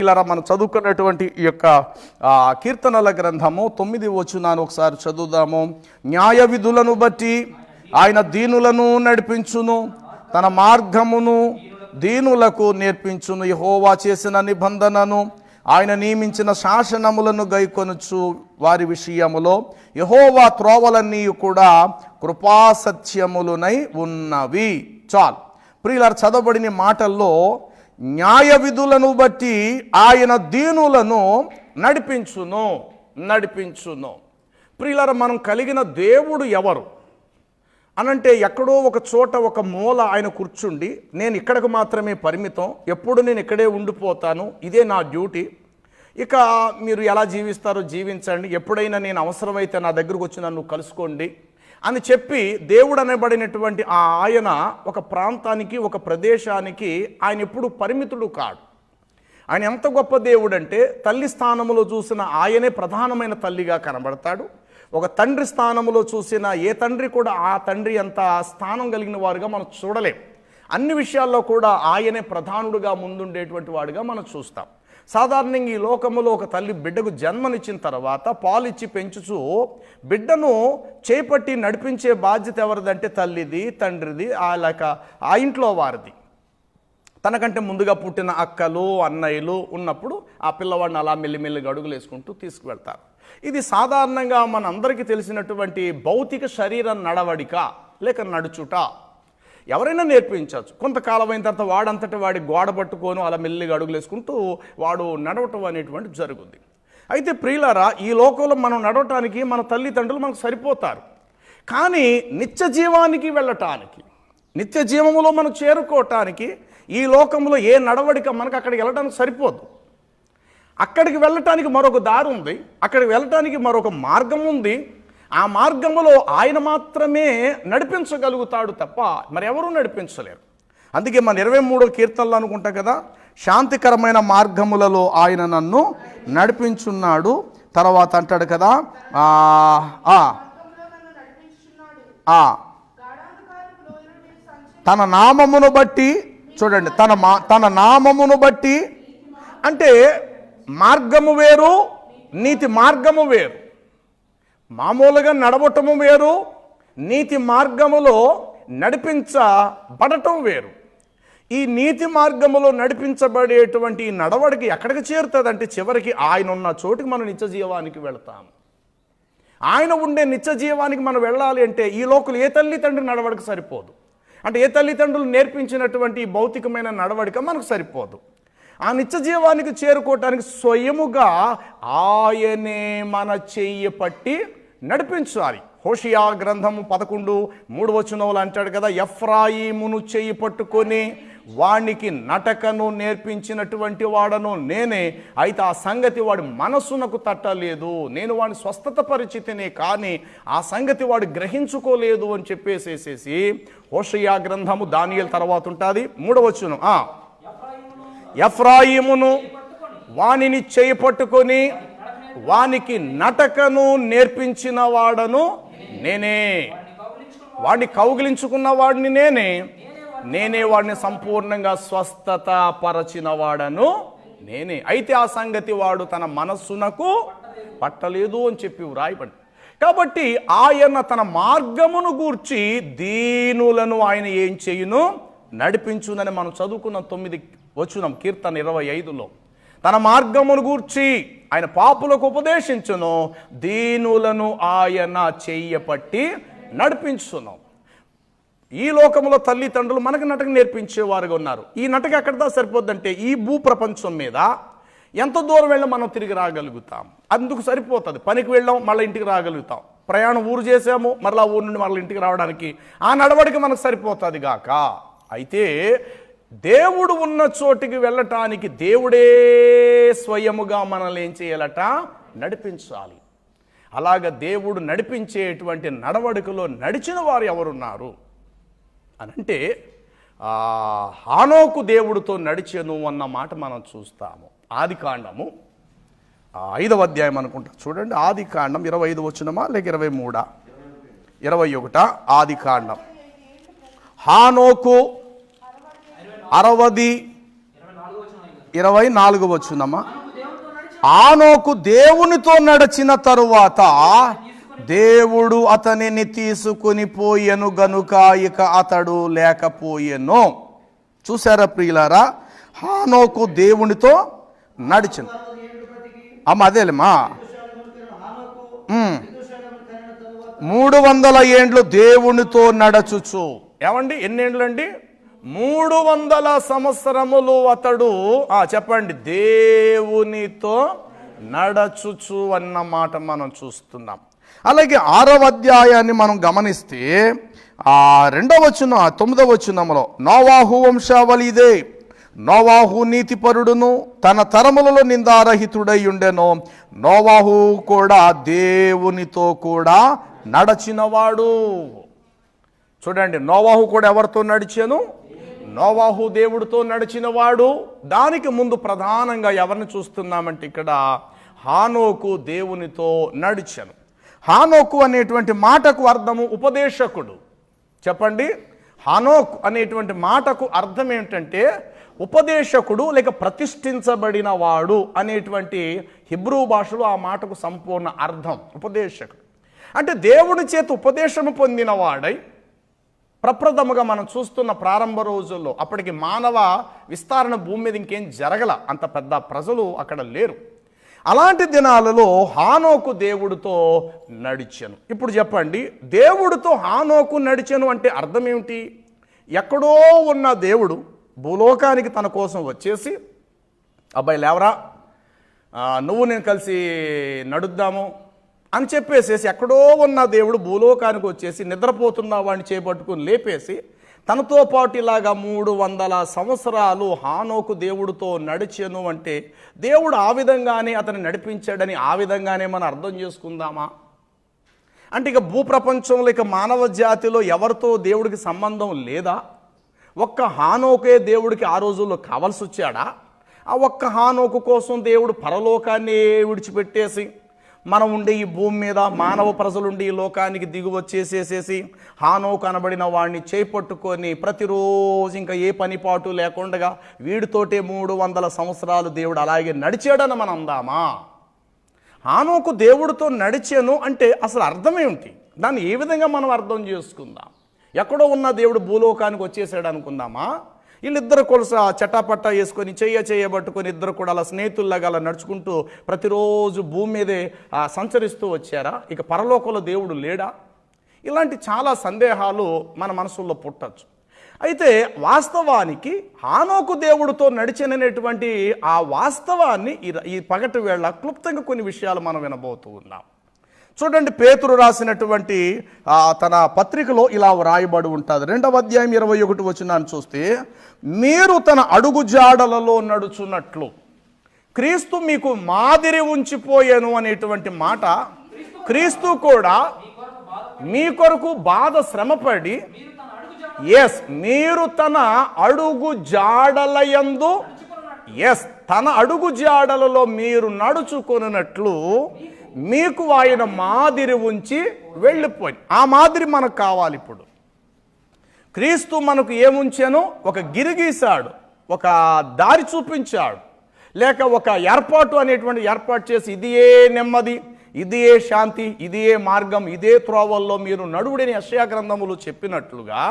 ఇలా మనం చదువుకున్నటువంటి ఈ యొక్క కీర్తనల గ్రంథము 9 వచనాన్ని ఒకసారి చదువుదాము. న్యాయ విధులను బట్టి ఆయన దీనులను నడిపించును, తన మార్గమును దీనులకు నేర్పించును. యెహోవా చేసిన నిబంధనను ఆయన నియమించిన శాసనములను గైకొనుచు వారి విషయములో యెహోవా త్రోవలన్నీ కూడా కృపాసత్యములునై ఉన్నవి. చాలు ప్రియులారా, చదవబడిన మాటల్లో న్యాయ విధులను బట్టి ఆయన దీనులను నడిపించును. ప్రియులారా, మనం కలిగిన దేవుడు ఎవరు అనంటే ఎక్కడో ఒక చోట ఒక మూల ఆయన కూర్చుండి నేను ఇక్కడికి మాత్రమే పరిమితం, ఎప్పుడు నేను ఇక్కడే ఉండిపోతాను, ఇదే నా డ్యూటీ, ఇక మీరు ఎలా జీవిస్తారో జీవించండి, ఎప్పుడైనా నేను అవసరమైతే నా దగ్గరకు వచ్చి నన్ను కలుసుకోండి అని చెప్పి దేవుడు అనబడినటువంటి ఆయన ఒక ప్రాంతానికి ఒక ప్రదేశానికి ఆయన ఎప్పుడు పరిమితుడు కాడు. ఆయన ఎంత గొప్ప దేవుడు అంటే తల్లి స్థానములో చూసిన ఆయనే ప్రధానమైన తల్లిగా కనబడతాడు. ఒక తండ్రి స్థానంలో చూసిన ఏ తండ్రి కూడా ఆ తండ్రి అంత స్థానం కలిగిన వారుగా మనం చూడలేం. అన్ని విషయాల్లో కూడా ఆయనే ప్రధానుడుగా ముందుండేటువంటి వాడుగా మనం చూస్తాం. సాధారణంగా ఈ లోకములో ఒక తల్లి బిడ్డకు జన్మనిచ్చిన తర్వాత పాలిచ్చి పెంచుచూ బిడ్డను చేపట్టి నడిపించే బాధ్యత ఎవరిదంటే తల్లిది, తండ్రిది, ఆ ఇంట్లో వారిది. తనకంటే ముందుగా పుట్టిన అక్కలు అన్నయ్యలు ఉన్నప్పుడు ఆ పిల్లవాడిని అలా మెల్లిమెల్లిగా అడుగులు వేసుకుంటూ తీసుకువెళ్తారు. ఇది సాధారణంగా మనందరికీ తెలిసినటువంటి భౌతిక శరీర నడవడిక లేక నడుచుట. ఎవరైనా నేర్పించవచ్చు. కొంతకాలం అయిన తర్వాత వాడంతటి వాడి గోడ పట్టుకొని అలా మెల్లిగా అడుగులు వేసుకుంటూ వాడు నడవటం అనేటువంటి జరుగుద్ది. అయితే ప్రియులారా, ఈ లోకంలో మనం నడవటానికి మన తల్లిదండ్రులు మనకు సరిపోతారు. కానీ నిత్య జీవానికి వెళ్ళటానికి, నిత్య జీవములో మనం చేరుకోవటానికి ఈ లోకంలో ఏ నడవడిక మనకు అక్కడికి వెళ్ళడానికి సరిపోదు. అక్కడికి వెళ్ళటానికి మరొక దారి ఉంది, అక్కడికి వెళ్ళటానికి మరొక మార్గం ఉంది. ఆ మార్గంలో ఆయన మాత్రమే నడిపించగలుగుతాడు తప్ప మరెవరూ నడిపించలేరు. అందుకే మన 23వ కీర్తనలో అనుకుంటాం కదా, శాంతికరమైన మార్గములలో ఆయన నన్ను నడిపించున్నాడు. తర్వాత అంటాడు కదా, తన నామమును బట్టి, చూడండి, తన నామమును బట్టి అంటే మార్గము వేరు, నీతి మార్గము వేరు. మామూలుగా నడవటము వేరు, నీతి మార్గములో నడిపించబడటం వేరు. ఈ నీతి మార్గములో నడిపించబడేటువంటి నడవడికి ఎక్కడికి చేరుతుందంటే చివరికి ఆయన ఉన్న చోటికి మనం నిత్య జీవానికి వెళతాము. ఆయన ఉండే నిత్య జీవానికి మనం వెళ్ళాలి అంటే ఈ లోకలు ఏ తల్లిదండ్రి నడవడికి సరిపోదు. అంటే ఏ తల్లిదండ్రులు నేర్పించినటువంటి ఈ భౌతికమైన నడవడిక మనకు సరిపోదు. ఆ నిత్య జీవానికి చేరుకోవటానికి స్వయముగా ఆయనే మన చెయ్యి పట్టి నడిపించాలి. హోషియా గ్రంథము 11:3 అంటాడు కదా, ఎఫ్రాయిమును చెయ్యి పట్టుకొని వానికి నటకను నేర్పించినటువంటి వాడను నేనే, అయితే ఆ సంగతి వాడి మనస్సునకు తట్టలేదు, నేను వాడిని స్వస్థత పరిచితినే కానీ ఆ సంగతి వాడు గ్రహించుకోలేదు అని చెప్పేసేసి హోషియా గ్రంథము దానియేలు తర్వాత ఉంటుంది 3వ ఎఫ్రాయిమును వానిని చేయి పట్టుకొని వానికి నటకను నేర్పించిన వాడను నేనే, వాడిని కౌగిలించుకున్న వాడిని నేనే వాడిని సంపూర్ణంగా స్వస్థత పరచిన వాడను నేనే, అయితే ఆ సంగతి వాడు తన మనస్సునకు పట్టలేదు అని చెప్పి వ్రాయబడి. కాబట్టి ఆయన తన మార్గమును గూర్చి దీనులను ఆయన ఏం చేయును, నడిపించునని మనం చదువుకున్న 9 వచనం కీర్తన 25లో. తన మార్గమును గూర్చి ఆయన పాపులకు ఉపదేశించును, దీనులను ఆయన చెయ్యపట్టి నడిపించును. ఈ లోకంలో తల్లిదండ్రులు మనకు నటక నేర్పించేవారుగా ఉన్నారు. ఈ నటక ఎక్కడిదా సరిపోద్దంటే ఈ భూప్రపంచం మీద ఎంత దూరం వెళ్ళి మనం తిరిగి రాగలుగుతాం, అందుకు సరిపోతుంది. పనికి వెళ్ళాం మళ్ళీ ఇంటికి రాగలుగుతాం, ప్రయాణం ఊరు చేసాము మరలా ఊరు నుండి మళ్ళీ ఇంటికి రావడానికి ఆ నడవడికి మనకు సరిపోతుంది గాక. అయితే దేవుడు ఉన్న చోటికి వెళ్ళటానికి దేవుడే స్వయముగా మనల్ని ఏం చేయాలట, నడిపించాలి. అలాగ దేవుడు నడిపించేటువంటి నడవడికలో నడిచిన వారు ఎవరున్నారు అనంటే హానోకు దేవుడితో నడిచెను అన్న మాట మనం చూస్తాము. ఆదికాండము 5వ అధ్యాయం అనుకుంటా, చూడండి. ఆదికాండం 25 లేక 23, 21. ఆదికాండం. హానోకు 60 24 వచనమా. ఆనోకు దేవునితో నడిచిన తరువాత దేవుడు అతనిని తీసుకుని పోయెను గనుక ఇక అతడు లేకపోయెను. చూసారా ప్రియులారా, హానోకు దేవునితో నడిచిన అదేలేమా 300 ఏండ్లు దేవునితో నడచుచు. ఏమండి ఎన్ని ఏండ్లండి? 300 సంవత్సరములు అతడు చెప్పండి దేవునితో నడచుచు అన్న మాట మనం చూస్తున్నాం. అలాగే 6వ అధ్యాయాన్ని మనం గమనిస్తే 2వ వచనం 9వ వచనంలో నోవాహు వంశావళి ఇదే. నోవాహు నీతిపరుడును తన తరములలో నిందారహితుడై ఉండెను. నోవాహు కూడా దేవునితో కూడా నడచినవాడు. చూడండి, నోవాహు కూడా ఎవరితో నడిచాను? నోవాహు దేవుడితో నడిచినవాడు. దానికి ముందు ప్రధానంగా ఎవరిని చూస్తున్నామంటే ఇక్కడ హానోకు దేవునితో నడిచాను. హానోకు అనేటువంటి మాటకు అర్థము ఉపదేశకుడు. చెప్పండి, హానోక్ అనేటువంటి మాటకు అర్థం ఏంటంటే ఉపదేశకుడు లేక ప్రతిష్ఠించబడిన వాడు అనేటువంటి హిబ్రూ భాషలో ఆ మాటకు సంపూర్ణ అర్థం ఉపదేశకుడు. అంటే దేవుని చేత ఉపదేశము పొందిన వాడై ప్రప్రథముగా మనం చూస్తున్న ప్రారంభ రోజుల్లో అప్పటికి మానవ విస్తరణ భూమి మీద ఇంకేం జరగల, అంత పెద్ద ప్రజలు అక్కడ లేరు. అలాంటి దినాలలో హానోకు దేవుడితో నడిచెను. ఇప్పుడు చెప్పండి, దేవుడితో హానోకు నడిచెను అంటే అర్థం ఏమిటి? ఎక్కడో ఉన్న దేవుడు భూలోకానికి తన కోసం వచ్చేసి, అబ్బాయి లేవరా, నువ్వు నేను కలిసి నడుద్దాము అని చెప్పేసేసి ఎక్కడో ఉన్న దేవుడు భూలోకానికి వచ్చేసి నిద్రపోతున్న వాడిని చేపట్టుకుని లేపేసి తనతో పాటు ఇలాగా 300 సంవత్సరాలు హానోకు దేవుడితో నడిచెను అంటే దేవుడు ఆ విధంగానే అతను నడిపించాడని ఆ విధంగానే మనం అర్థం చేసుకుందామా? అంటే ఇక భూప్రపంచంలో ఇక మానవ జాతిలో ఎవరితో దేవుడికి సంబంధం లేదా? ఒక్క హానోకే దేవుడికి ఆ రోజుల్లో కావాల్సి వచ్చాడా? ఆ ఒక్క హానోకు కోసం దేవుడు పరలోకాన్ని విడిచిపెట్టేసి మనం ఉండే ఈ భూమి మీద మానవ ప్రజలుండి ఈ లోకానికి దిగు వచ్చేసేసేసి హానోకు అనబడిన వాడిని చేపట్టుకొని ప్రతిరోజు ఇంకా ఏ పనిపాటు లేకుండా వీడితోటే 300 సంవత్సరాలు దేవుడు అలాగే నడిచాడని మనం అందామా? హానోకు దేవుడితో నడిచాను అంటే అసలు అర్థమేమిటి? దాన్ని ఏ విధంగా మనం అర్థం చేసుకుందాం? ఎక్కడో ఉన్న దేవుడు భూలోకానికి వచ్చేసాడు అనుకుందామా? వీళ్ళిద్దరు కొలస చటాపట్టా వేసుకొని చేయబట్టుకొని ఇద్దరు కూడా అలా స్నేహితుల్లాగా అలా నడుచుకుంటూ ప్రతిరోజు భూమి మీదే సంచరిస్తూ వచ్చారా? ఇక పరలోకంలో దేవుడు లేడా? ఇలాంటి చాలా సందేహాలు మన మనసుల్లో పుట్టచ్చు. అయితే వాస్తవానికి హానోకు దేవుడితో నడిచినటువంటి ఆ వాస్తవాన్ని ఈ పగటి వేళ క్లుప్తంగా కొన్ని విషయాలు మనం వినబోతూ ఉన్నాం. చూడండి, పేతురు రాసినటువంటి తన పత్రికలో ఇలా వ్రాయబడి ఉంటుంది. 2వ అధ్యాయం 21 వచనాన్ని చూస్తే, మీరు తన అడుగు జాడలలో నడుచున్నట్లు క్రీస్తు మీకు మాదిరి ఉంచిపోయాను అనేటువంటి మాట, క్రీస్తు కూడా మీ కొరకు బాధ శ్రమపడి మీరు తన అడుగు జాడలయందు తన అడుగు జాడలలో మీరు నడుచుకొనున్నట్లు మీకు ఆయన మాదిరి ఉంచి వెళ్ళిపోయింది. ఆ మాదిరి మనకు కావాలి. ఇప్పుడు క్రీస్తు మనకు ఏముంచాను? ఒక గిరి గీశాడు, ఒక దారి చూపించాడు, లేక ఒక ఏర్పాటు అనేటువంటి ఏర్పాటు చేసి ఇది ఏ నెమ్మది, ఇది ఏ శాంతి, ఇది ఏ మార్గం, ఇదే త్రోవల్లో మీరు నడువుడని యెషయా గ్రంథములు చెప్పినట్లుగా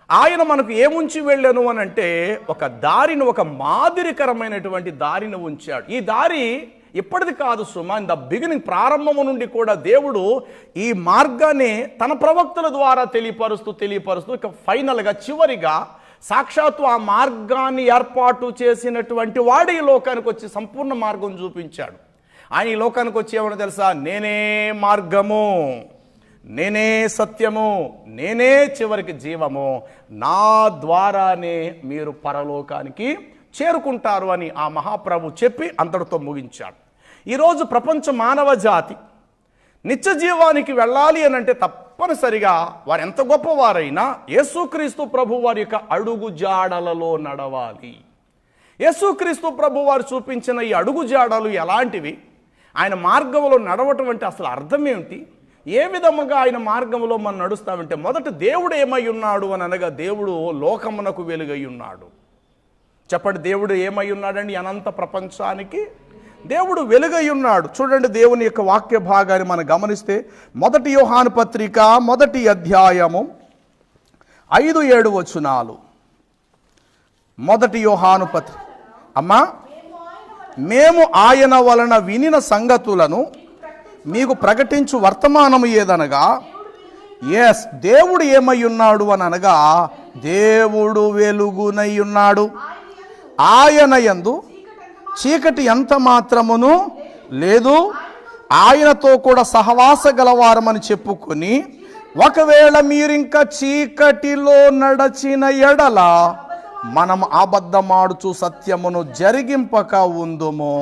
ఆయన మనకు ఏముంచి వెళ్ళాను అని అంటే ఒక దారిని, ఒక మాదిరికరమైనటువంటి దారిని ఉంచాడు. ఈ దారి ఇప్పటిది కాదు సుమా, ఇన్ ద బిగినింగ్, ప్రారంభము నుండి కూడా దేవుడు ఈ మార్గాన్ని తన ప్రవక్తల ద్వారా తెలియపరుస్తూ ఇక ఫైనల్గా చివరిగా సాక్షాత్తు ఆ మార్గాన్ని ఏర్పాటు చేసినటువంటి వాడు ఈ లోకానికి వచ్చి సంపూర్ణ మార్గం చూపించాడు. ఆయన ఈ లోకానికి వచ్చి ఏమన్నా తెలుసా? నేనే మార్గము, నేనే సత్యము, నేనే చివరికి జీవము, నా ద్వారానే మీరు పరలోకానికి చేరుకుంటారు అని ఆ మహాప్రభు చెప్పి అంతటితో ముగించాడు. ఈరోజు ప్రపంచ మానవ జాతి నిత్య జీవానికి వెళ్ళాలి అని అంటే తప్పనిసరిగా వారు ఎంత గొప్పవారైనా యేసుక్రీస్తు ప్రభు వారి యొక్క అడుగు జాడలలో నడవాలి. యేసుక్రీస్తు ప్రభు వారు చూపించిన ఈ అడుగు జాడలు ఎలాంటివి? ఆయన మార్గంలో నడవటం అంటే అసలు అర్థం ఏమిటి? ఏ విధముగా ఆయన మార్గంలో మనం నడుస్తామంటే, మొదట దేవుడు ఏమై ఉన్నాడు అని అనగా దేవుడు లోకమునకు వెలుగై ఉన్నాడు. చెప్పండి, దేవుడు ఏమై ఉన్నాడండి? అనంత ప్రపంచానికి దేవుడు వెలుగై ఉన్నాడు. చూడండి, దేవుని యొక్క వాక్య భాగాన్ని మనం గమనిస్తే 1 యోహాను పత్రిక 1వ అధ్యాయము 5-7 వచనాలు. 1 యోహాను పత్రిక. అమ్మా, మేము ఆయన వలన వినిన సంగతులను మీకు ప్రకటించు వర్తమానము ఏదనగా, దేవుడు ఏమై ఉన్నాడు అని అనగా, దేవుడు వెలుగునై ఉన్నాడు. ఆయన యందు చీకటి ఎంత మాత్రమును లేదు. ఆయనతో కూడా సహవాస గలవారమని చెప్పుకొని, ఒకవేళ మీరింకా చీకటిలో నడచిన ఎడల మనం అబద్ధమాడుచు సత్యమును జరిగింపక ఉందుము.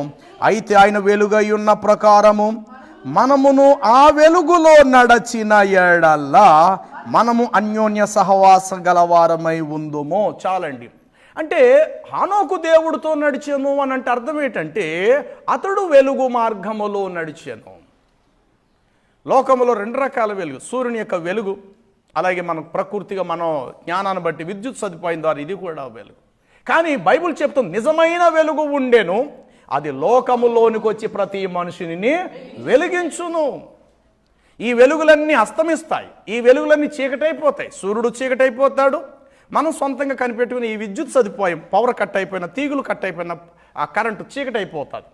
అయితే ఆయన వెలుగై ఉన్న ప్రకారము మనమును ఆ వెలుగులో నడచిన ఎడల మనము అన్యోన్య సహవాస గలవారమై ఉందుము. చాలండి. అంటే హానోకు దేవుడితో నడిచాను అని అంటే అర్థం ఏంటంటే, అతడు వెలుగు మార్గములో నడిచాను. లోకములో 2 రకాల వెలుగు. సూర్యుని యొక్క వెలుగు, అలాగే మన ప్రకృతిగా మనం జ్ఞానాన్ని బట్టి విద్యుత్ సదుపాయం ద్వారా ఇది కూడా వెలుగు. కానీ బైబిల్ చెప్తుంది, నిజమైన వెలుగు ఉండేను, అది లోకములోనికి వచ్చి ప్రతి మనుషుని వెలిగించును. ఈ వెలుగులన్నీ అస్తమిస్తాయి, ఈ వెలుగులన్నీ చీకటైపోతాయి. సూర్యుడు చీకటైపోతాడు. మనం సొంతంగా కనిపెట్టుకుని ఈ విద్యుత్ సదుపాయం, పవర్ కట్ అయిపోయిన, తీగులు కట్ అయిపోయిన, ఆ కరెంటు చీకటైపోతుంది.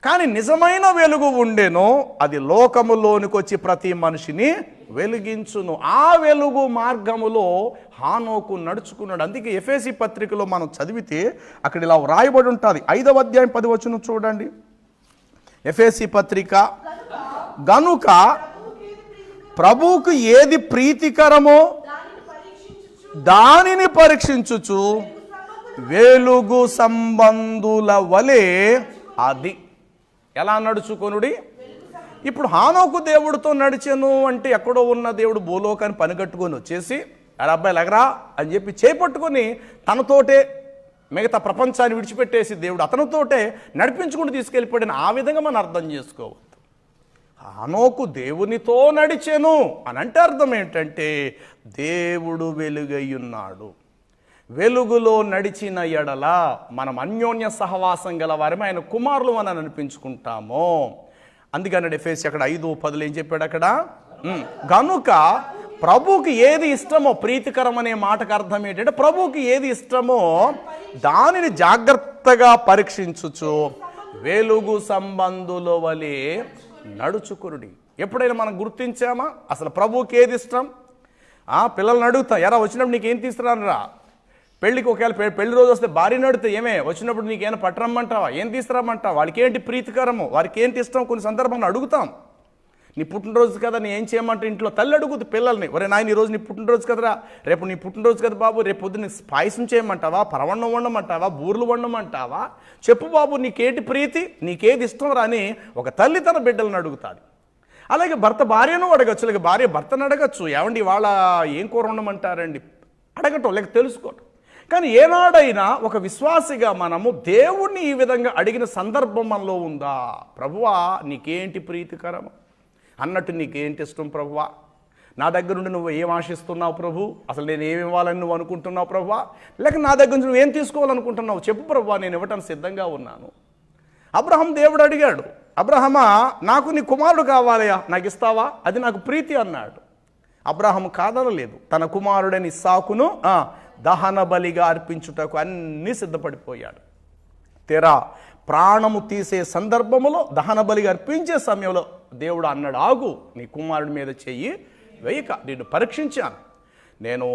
కానీ నిజమైన వెలుగు ఉండేను, అది లోకములోనికి వచ్చి ప్రతి మనిషిని వెలిగించును. ఆ వెలుగు మార్గములో హానోకు నడుచుకున్నాడు. అందుకే ఎఫెసీ పత్రికలో మనం చదివితే అక్కడ ఇలా వ్రాయబడి ఉంటుంది. 5వ అధ్యాయం 10వ వచనం చూడండి. ఎఫెసీ పత్రిక, గనుక ప్రభువుకు ఏది ప్రీతికరమో దానిని పరీక్షించుచు వెలుగు సంబంధుల వలె అది ఎలా నడుచుకొనుడి. ఇప్పుడు హానోకు దేవుడితో నడిచాను అంటే, ఎక్కడో ఉన్న దేవుడు భూలోకాన్ని పనిగట్టుకొని వచ్చేసి, అబ్బాయి లగరా అని చెప్పి చేపట్టుకొని తనతోటే మిగతా ప్రపంచాన్ని విడిచిపెట్టేసి దేవుడు అతనితోటే నడిపించుకుంటూ తీసుకెళ్ళిపోయాడని ఆ విధంగా మనం అర్థం చేసుకోవద్దు. హానోకు దేవునితో నడిచాను అని అంటే అర్థం ఏంటంటే, దేవుడు వెలుగై ఉన్నాడు. వెలుగులో నడిచిన ఎడల మనం అన్యోన్య సహవాసం గల వారమే ఆయన కుమారులు అని అనిపించుకుంటాము. అందుకని ఎఫెసీ అక్కడ 5:10 ఏం చెప్పాడు అక్కడ, గనుక ప్రభువుకి ఏది ఇష్టమో, ప్రీతికరం అనే మాటకు అర్థం ఏంటంటే ప్రభువుకి ఏది ఇష్టమో దానిని జాగ్రత్తగా పరీక్షించుచు వెలుగు సంబంధుల వలె నడుచుకురుడి. ఎప్పుడైనా మనం గుర్తించామా అసలు ప్రభువుకి ఏది ఇష్టం? పిల్లల్ని అడుగుతాం, ఎరా వచ్చినప్పుడు నీకేం తీసుకురానురా? పెళ్ళికి ఒకవేళ పెళ్లి రోజు వస్తే భార్యను అడిగితే, ఏమే వచ్చినప్పుడు నీకేమైనా పట్టరమ్మంటావా, ఏం తీసుకురమ్మంటావా, వాళ్ళకి ఏంటి ప్రీతికరము, వారికి ఏంటి ఇష్టం? కొన్ని సందర్భంలో అడుగుతాం. నీ పుట్టినరోజు కదా, నీ ఏం చేయమంటే ఇంట్లో తల్లి అడుగుతుంది పిల్లల్ని, ఒరే నాయన ఈరోజు నీ పుట్టినరోజు కదరా, రేపు నీ పుట్టినరోజు కదా బాబు, రేపు పొద్దున్న పాయసం చేయమంటావా, పరవన్నం వండమంటావా, బూర్లు వండమంటావా, చెప్పు బాబు నీకేంటి ప్రీతి, నీకేది ఇష్టం రా అని ఒక తల్లి తన బిడ్డలను అడుగుతుంది. అలాగే భర్త భార్యను అడగచ్చు, లేక భార్య భర్తను అడగచ్చు, ఏమండి వాళ్ళ ఏం కూర ఉండమంటారండి, అడగటం లేక తెలుసుకోవటం. కానీ ఏనాడైనా ఒక విశ్వాసిగా మనము దేవుణ్ణి ఈ విధంగా అడిగిన సందర్భం మనలో ఉందా? ప్రభువా నీకేంటి ప్రీతికరము అన్నట్టు, నీకేంటి ఇష్టం ప్రభువా, నా దగ్గర నుండి నువ్వు ఏం ఆశిస్తున్నావు ప్రభు, అసలు నేను ఏమి ఇవ్వాలని నువ్వు అనుకుంటున్నావు ప్రభువా, లేక నా దగ్గర నుంచి నువ్వు ఏం తీసుకోవాలనుకుంటున్నావు చెప్పు ప్రభువా, నేను ఇవ్వటానికి సిద్ధంగా ఉన్నాను. అబ్రహాం దేవుడు అడిగాడు, అబ్రహమా నాకు నీ కుమారుడు కావాలయా, నాకు ఇస్తావా, అది నాకు ప్రీతి అన్నాడు. అబ్రహాం కాదనలేదు, తన కుమారుడైన ఇస్సాకును దహన బలిగా అర్పించుటకు అన్నీ సిద్ధపడిపోయాడు. తెరా ప్రాణము తీసే సందర్భములో, దహన బలిగా అర్పించే సమయంలో దేవుడు అన్నాడు, ఆగు, నీ కుమారుడి మీద చెయ్యి వేయక, నిన్ను పరీక్షించాను, నేను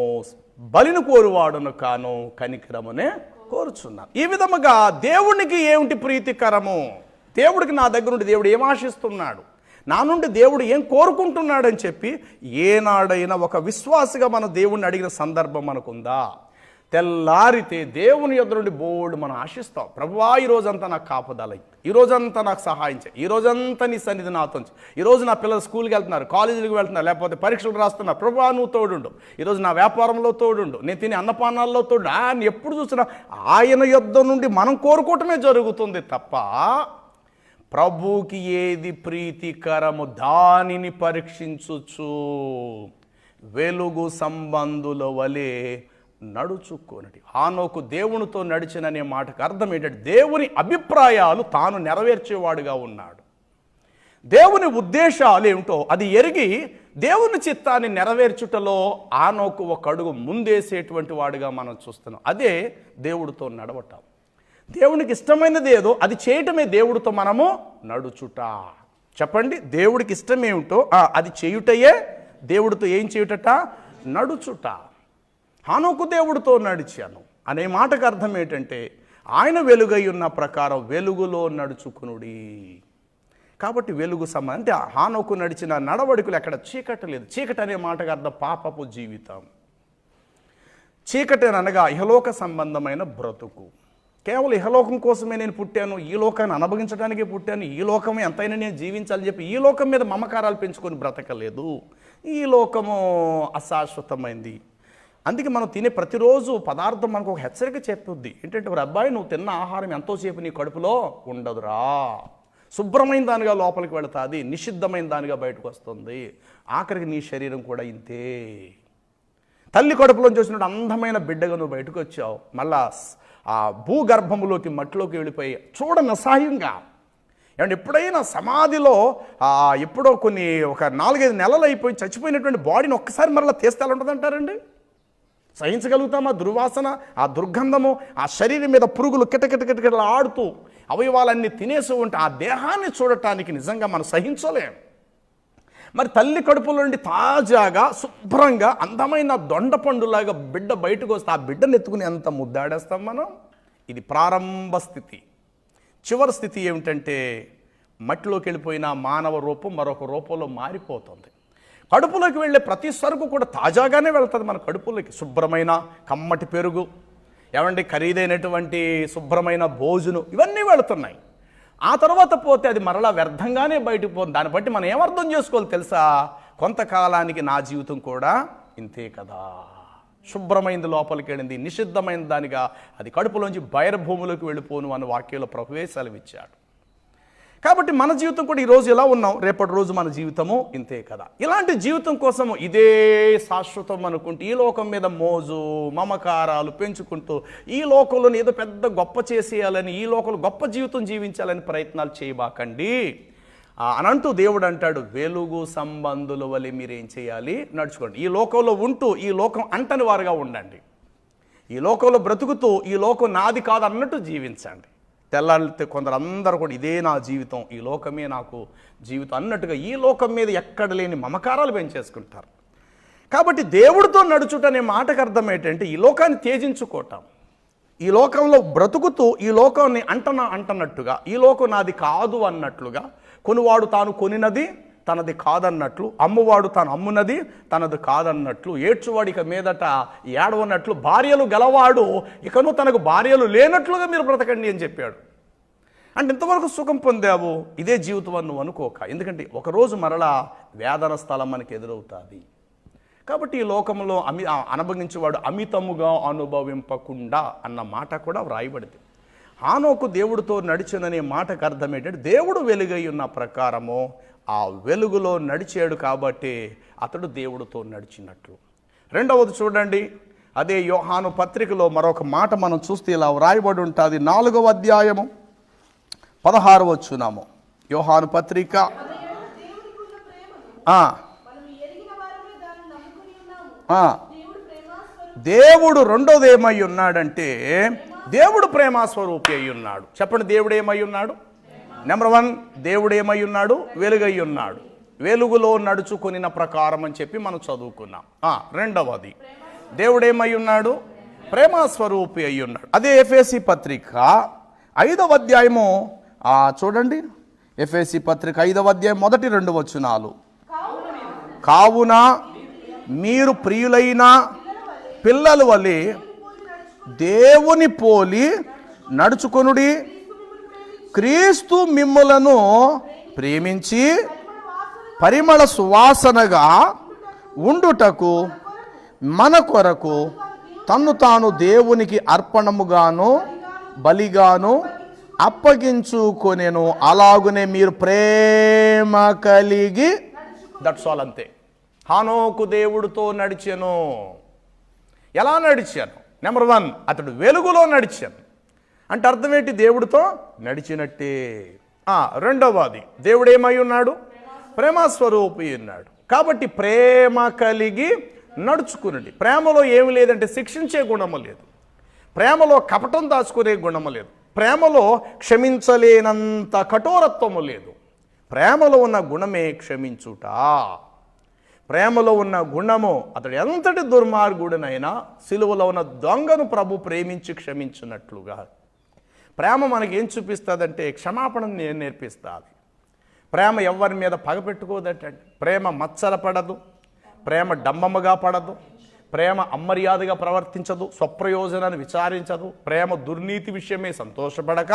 బలిని కోరువాడును కాను, కనికరమునే కోరుచున్నాను. ఈ విధముగా దేవునికి ఏమిటి ప్రీతికరము, దేవుడికి నా దగ్గర నుండి దేవుడు ఏం ఆశిస్తున్నాడు, నా నుండి దేవుడు ఏం కోరుకుంటున్నాడని చెప్పి ఏనాడైనా ఒక విశ్వాసిగా మన దేవుణ్ణి అడిగిన సందర్భం మనకుందా? తెల్లారితే దేవుని యొద్ద నుండి బోర్డు మనం ఆశిస్తాం, ప్రభువా ఈరోజంతా నాకు కాపుదల, ఈరోజంతా నాకు సహాయం చేయి, ఈరోజంతా నీ సన్నిధి నాతో, ఈరోజు నా పిల్లలు స్కూల్కి వెళ్తున్నారు, కాలేజీలకు వెళ్తున్నారు, లేకపోతే పరీక్షలు రాస్తున్నారు, ప్రభువా నువ్వు తోడుండు, ఈరోజు నా వ్యాపారంలో తోడుండు, నేను తినే అన్నపానాల్లో తోడు, ఆయన ఎప్పుడు చూసినా ఆయన యొద్ద నుండి మనం కోరుకోవటమే జరుగుతుంది తప్ప ప్రభువుకి ఏది ప్రీతికరము దానిని పరీక్షించుచు వెలుగు సంబంధుల వలె నడుచుకొనుడి. హానోకు దేవునితో నడిచిననే మాటకు అర్థం ఏంటంటే దేవుని అభిప్రాయాలు తాను నెరవేర్చేవాడుగా ఉన్నాడు. దేవుని ఉద్దేశాలు ఏమిటో అది ఎరిగి దేవుని చిత్తాన్ని నెరవేర్చుటలో హానోకు ఒక అడుగు ముందేసేటువంటి వాడుగా మనం చూస్తున్నాం. అదే దేవుడితో నడవటం. దేవునికి ఇష్టమైనది ఏదో అది చేయటమే దేవుడితో మనము నడుచుట. చెప్పండి, దేవుడికి ఇష్టమేమిటో అది చేయుటయే దేవుడితో ఏం చేయుటట? నడుచుట. హానోకు దేవుడితో నడిచాను అనే మాటకు అర్థం ఏంటంటే ఆయన వెలుగై ఉన్న ప్రకారం వెలుగులో నడుచుకునుడి. కాబట్టి వెలుగు అంటే హానోకు నడిచిన నడవడికలు ఎక్కడ చీకటి లేదు. చీకటి అనే మాటకు అర్థం పాపపు జీవితం. చీకటి అనగా ఇహలోక సంబంధమైన బ్రతుకు. కేవలం ఇహలోకం కోసమే నేను పుట్టాను, ఈ లోకాన్ని అనుభవించడానికే పుట్టాను, ఈ లోకం ఎంతైనా నేను జీవించాలని చెప్పి ఈ లోకం మీద మమకారాలు పెంచుకొని బ్రతకలేదు. ఈ లోకము అశాశ్వతమైంది. అందుకే మనం తినే ప్రతిరోజు పదార్థం మనకు ఒక హెచ్చరిక చెప్పుద్ది. ఏంటంటే ఒక అబ్బాయి, నువ్వు తిన్న ఆహారం ఎంతోసేపు నీ కడుపులో ఉండదురా. శుభ్రమైన దానిగా లోపలికి వెళుతుంది, నిషిద్ధమైన దానిగా బయటకు వస్తుంది. ఆఖరికి నీ శరీరం కూడా ఇంతే. తల్లి కడుపులో చూసినట్టు అందమైన బిడ్డగా నువ్వు బయటకు వచ్చావు, మళ్ళా ఆ భూగర్భములోకి మట్టిలోకి వెళ్ళిపోయి చూడని అసహ్యంగా. ఏమంటే ఎప్పుడైనా సమాధిలో ఎప్పుడో ఒక 4-5 నెలలు అయిపోయి చచ్చిపోయినటువంటి బాడీని ఒక్కసారి మరలా తీస్తే ఎలా ఉంటుంది అంటారండి? సహించగలుగుతాం? ఆ దుర్వాసన, ఆ దుర్గంధము, ఆ శరీరం మీద పురుగులు కిటకిటకిటకిటలా ఆడుతూ అవయవాలన్నీ తినేసి ఉంటే ఆ దేహాన్ని చూడటానికి నిజంగా మనం సహించలేం. మరి తల్లి కడుపులో నుండి తాజాగా శుభ్రంగా అందమైన దొండ పండులాగా బిడ్డ బయటకు వస్తే ఆ బిడ్డను ఎత్తుకుని ఎంత ముద్దాడేస్తాం మనం. ఇది ప్రారంభ స్థితి. చివరి స్థితి ఏమిటంటే మట్టిలోకి వెళ్ళిపోయిన మానవ రూపం మరొక రూపంలో మారిపోతుంది. కడుపులోకి వెళ్ళే ప్రతి సరుకు కూడా తాజాగానే వెళ్తుంది మన కడుపులోకి. శుభ్రమైన కమ్మటి పెరుగు, ఏమంటే ఖరీదైనటువంటి శుభ్రమైన భోజనం, ఇవన్నీ వెళుతున్నాయి. ఆ తర్వాత పోతే అది మరలా వ్యర్థంగానే బయటకు పోతుంది. దాన్ని బట్టి మనం ఏమర్థం చేసుకోవాలి తెలుసా? కొంతకాలానికి నా జీవితం కూడా ఇంతే కదా. శుభ్రమైనది లోపలికి వెళ్ళింది, నిషిద్ధమైన దానిగా అది కడుపులోంచి బహిర్భూమిలోకి వెళ్ళిపోను అన్న వాక్యంలో ప్రభువే సెలవిచ్చాడు. కాబట్టి మన జీవితం కూడా ఈరోజు ఎలా ఉన్నాం, రేపటి రోజు మన జీవితము ఇంతే కదా. ఇలాంటి జీవితం కోసము ఇదే శాశ్వతం అనుకుంటూ ఈ లోకం మీద మోజు మమకారాలు పెంచుకుంటూ ఈ లోకంలోని ఏదో పెద్ద గొప్ప చేసేయాలని, ఈ లోకంలో గొప్ప జీవితం జీవించాలని ప్రయత్నాలు చేయబాకండి అని అంటూ దేవుడు అంటాడు, వెలుగు సంబంధుల వలె మీరేం చేయాలి? నడుచుకోండి. ఈ లోకంలో ఉంటూ ఈ లోకం అంటని వారుగా ఉండండి. ఈ లోకంలో బ్రతుకుతూ ఈ లోకం నాది కాదు అన్నట్టు జీవించండి. తెల్లారితే కొందరందరూ కూడా ఇదే నా జీవితం, ఈ లోకమే నాకు జీవితం అన్నట్టుగా ఈ లోకం మీద ఎక్కడ లేని మమకారాలు పెంచేసుకుంటారు. కాబట్టి దేవుడితో నడుచుట అనే మాటకు అర్థం ఏంటంటే ఈ లోకాన్ని త్యజించుకోవటం. ఈ లోకంలో బ్రతుకుతూ ఈ లోకాన్ని అంటనట్టుగా, ఈ లోకం నాది కాదు అన్నట్లుగా, కొనువాడు తాను కొనినది తనది కాదన్నట్లు, అమ్మువాడు తాను అమ్మునది తనది కాదన్నట్లు, ఏడ్చువాడు ఇక మీదట ఏడవన్నట్లు, భార్యలు గలవాడు ఇకను తనకు భార్యలు లేనట్లుగా మీరు బ్రతకండి అని చెప్పాడు. అంటే ఇంతవరకు సుఖం పొందావు, ఇదే జీవితం అని నువ్వు అనుకోక. ఎందుకంటే ఒకరోజు మరలా వేదన స్థలం మనకి ఎదురవుతుంది. కాబట్టి ఈ లోకంలో అనుభవించేవాడు అమితముగా అనుభవింపకుండా అన్న మాట కూడా వ్రాయబడింది. హానోకు దేవుడితో నడిచిననే మాటకు అర్థం ఏంటంటే దేవుడు వెలుగై ఉన్న ప్రకారము ఆ వెలుగులో నడిచాడు కాబట్టి అతడు దేవుడితో నడిచినట్లు. రెండవది చూడండి, అదే యోహాను పత్రికలో మరొక మాట మనం చూస్తే ఇలా వ్రాయబడి ఉంటుంది. 4వ అధ్యాయము 16వ వచనము యోహాను పత్రిక. దేవుడు రెండోది ఏమై ఉన్నాడంటే దేవుడు ప్రేమాస్వరూపి అయి ఉన్నాడు. చెప్పండి, దేవుడు ఏమై ఉన్నాడు? నెంబర్ 1, దేవుడు ఏమై ఉన్నాడు? వెలుగై ఉన్నాడు. వెలుగులో నడుచుకొనిన ప్రకారం అని చెప్పి మనం చదువుకున్నాం. రెండవది, దేవుడు ఏమై ఉన్నాడు? ప్రేమాస్వరూపి అయి ఉన్నాడు. అదే ఎఫెసీ పత్రిక 5వ అధ్యాయము చూడండి. ఎఫెసీ పత్రిక 5వ అధ్యాయం 1-2 వచనాలు. కావున మీరు ప్రియులైన పిల్లల వలె దేవుని పోలి నడుచుకొనుడి. క్రీస్తు మిమ్ములను ప్రేమించి పరిమళ సువాసనగా ఉండుటకు మన కొరకు తన్ను తాను దేవునికి అర్పణముగాను బలిగాను అప్పగించుకొనెను. అలాగునే మీరు ప్రేమ కలిగి, దట్స్ ఆల్, అంతే. హానోకు దేవుడితో నడిచెను. ఎలా నడిచాను? నెంబర్ 1, అతడు వెలుగులో నడిచాను అంటే అర్థం ఏంటి? దేవుడితో నడిచినట్టే. రెండవది, దేవుడు ఏమై ఉన్నాడు? ప్రేమస్వరూపి ఉన్నాడు. కాబట్టి ప్రేమ కలిగి నడుచుకునండి. ప్రేమలో ఏమి లేదంటే శిక్షించే గుణము లేదు, ప్రేమలో కపటం దాచుకునే గుణము లేదు, ప్రేమలో క్షమించలేనంత కఠోరత్వము లేదు. ప్రేమలో ఉన్న గుణమే క్షమించుట. ప్రేమలో ఉన్న గుణము అతడు ఎంతటి దుర్మార్గుడనైనా సిలువలో ఉన్న దొంగను ప్రభు ప్రేమించి క్షమించినట్లుగా. ప్రేమ మనకేం చూపిస్తుందంటే క్షమాపణ నేర్పిస్తుంది. ప్రేమ ఎవరి మీద పగపెట్టుకోదటండి. ప్రేమ మత్సరపడదు, ప్రేమ డంబముగా పడదు, ప్రేమ అమర్యాదగా ప్రవర్తించదు, స్వప్రయోజనాన్ని విచారించదు. ప్రేమ దుర్నీతి విషయమే సంతోషపడక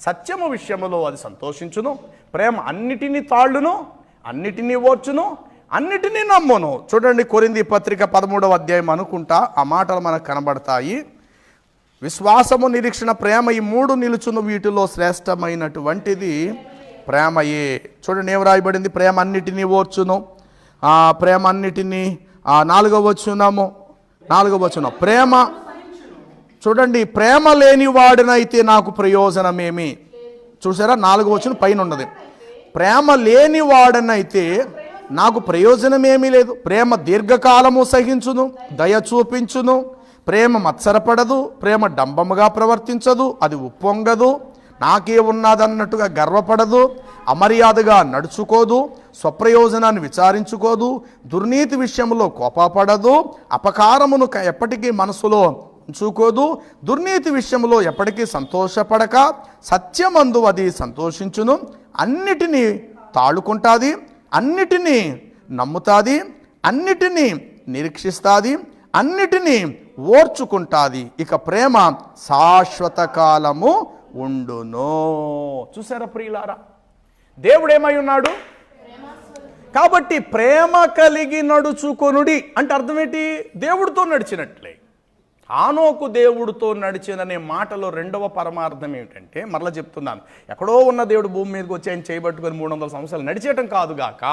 సత్యము విషయములో అది సంతోషించును. ప్రేమ అన్నిటినీ తాళ్ళును, అన్నిటినీ ఓర్చును, అన్నిటినీ నమ్మును. చూడండి, కొరింథీ పత్రిక 13వ అధ్యాయం అనుకుంటా ఆ మాటలు మనకు కనబడతాయి. విశ్వాసము, నిరీక్షణ, ప్రేమ, ఈ 3 నిలుచును, వీటిలో శ్రేష్టమైనటువంటిది ప్రేమయే. చూడండి ఏం రాయబడింది? ప్రేమ అన్నిటినీ ఓర్చును, ప్రేమ అన్నిటినీ 4వ వచనం ప్రేమ. చూడండి, ప్రేమ లేని వాడినైతే నాకు ప్రయోజనమేమి. చూసారా, 4వ వచనం పైన ఉన్నది. ప్రేమ లేని వాడనైతే నాకు ప్రయోజనమేమీ లేదు. ప్రేమ దీర్ఘకాలము సహించును, దయ చూపించును, ప్రేమ మత్సరపడదు, ప్రేమ డంబముగా ప్రవర్తించదు, అది ఉప్పొంగదు, నాకే ఉన్నదన్నట్టుగా గర్వపడదు, అమర్యాదగా నడుచుకోదు, స్వప్రయోజనాన్ని విచారించుకోదు, దుర్నీతి విషయంలో కోపపడదు, అపకారమును ఎప్పటికీ మనసులో ఉంచుకోదు, దుర్నీతి విషయంలో ఎప్పటికీ సంతోషపడక సత్యమందు అది సంతోషించును, అన్నిటినీ తాళుకుంటాది, అన్నిటినీ నమ్ముతాది, అన్నిటినీ నిరీక్షిస్తాది, అన్నిటినీ ఓర్చుకుంటాది. ఇక ప్రేమ శాశ్వత కాలము ఉండును. చూసారా ప్రియులారా, దేవుడేమై ఉన్నాడు? కాబట్టి ప్రేమ కలిగి నడుచుకొనుడి అంటే అర్థం ఏంటి? దేవుడితో నడిచినట్లే. హానోకు దేవుడితో నడిచిననే మాటలో 2వ పరమార్థం ఏమిటంటే, మరలా చెప్తున్నాను, ఎక్కడో ఉన్న దేవుడు భూమి మీదకి వచ్చి ఆయన చేయబట్టుకొని 300 సంవత్సరాలు నడిచేయటం కాదుగాక.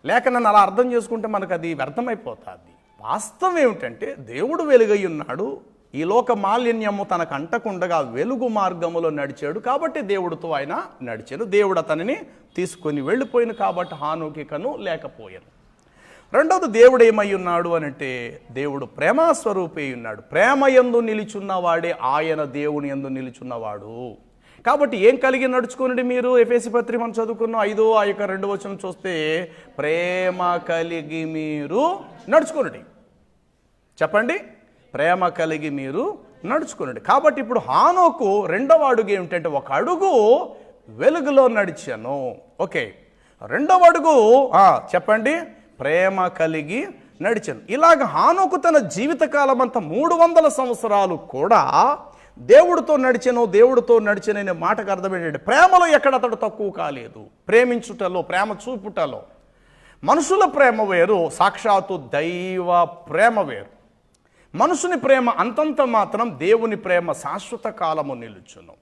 లేక నన్ను అలా అర్థం చేసుకుంటే మనకు అది వ్యర్థమైపోతుంది. వాస్తవం ఏమిటంటే దేవుడు వెలుగై ఉన్నాడు, ఈ లోక మాలిన్యము తనకు అంటకుండగా వెలుగు మార్గములో నడిచాడు. కాబట్టి దేవుడితో ఆయన నడిచాడు. దేవుడు అతనిని తీసుకొని వెళ్ళిపోయిన కాబట్టి హానోకికను లేకపోయాను. రెండవది, దేవుడు ఏమై ఉన్నాడు అనంటే దేవుడు ప్రేమస్వరూపి ఉన్నాడు. ప్రేమ యందు నిలిచున్నవాడే ఆయన దేవుని యందు నిలిచున్నవాడు. కాబట్టి ఏం కలిగి నడుచుకోండి మీరు? ఎఫెసీ పత్రిక మనం చదువుకున్నాం 5:2 వచనం చూస్తే ప్రేమ కలిగి మీరు నడుచుకోండి. చెప్పండి, ప్రేమ కలిగి మీరు నడుచుకోండి. కాబట్టి ఇప్పుడు హానోకు 2వ అడుగు ఏమిటంటే, ఒక అడుగు వెలుగులో నడిచాను. ఓకే, 2వ అడుగు చెప్పండి, ప్రేమ కలిగి నడిచాను. ఇలాగ హానోకు తన జీవితకాలం అంతా 300 సంవత్సరాలు కూడా దేవుడితో నడిచననే మాటకు అర్థం ఏంటంటే, ప్రేమలో ఎక్కడ అతడు తక్కువ కాలేదు. ప్రేమించుటలో, ప్రేమ చూపుటలో. మనుషుల ప్రేమ వేరు, సాక్షాత్తు దైవ ప్రేమ వేరు. మనుషుని ప్రేమ అంతంత మాత్రం, దేవుని ప్రేమ శాశ్వత కాలము నిలుచును.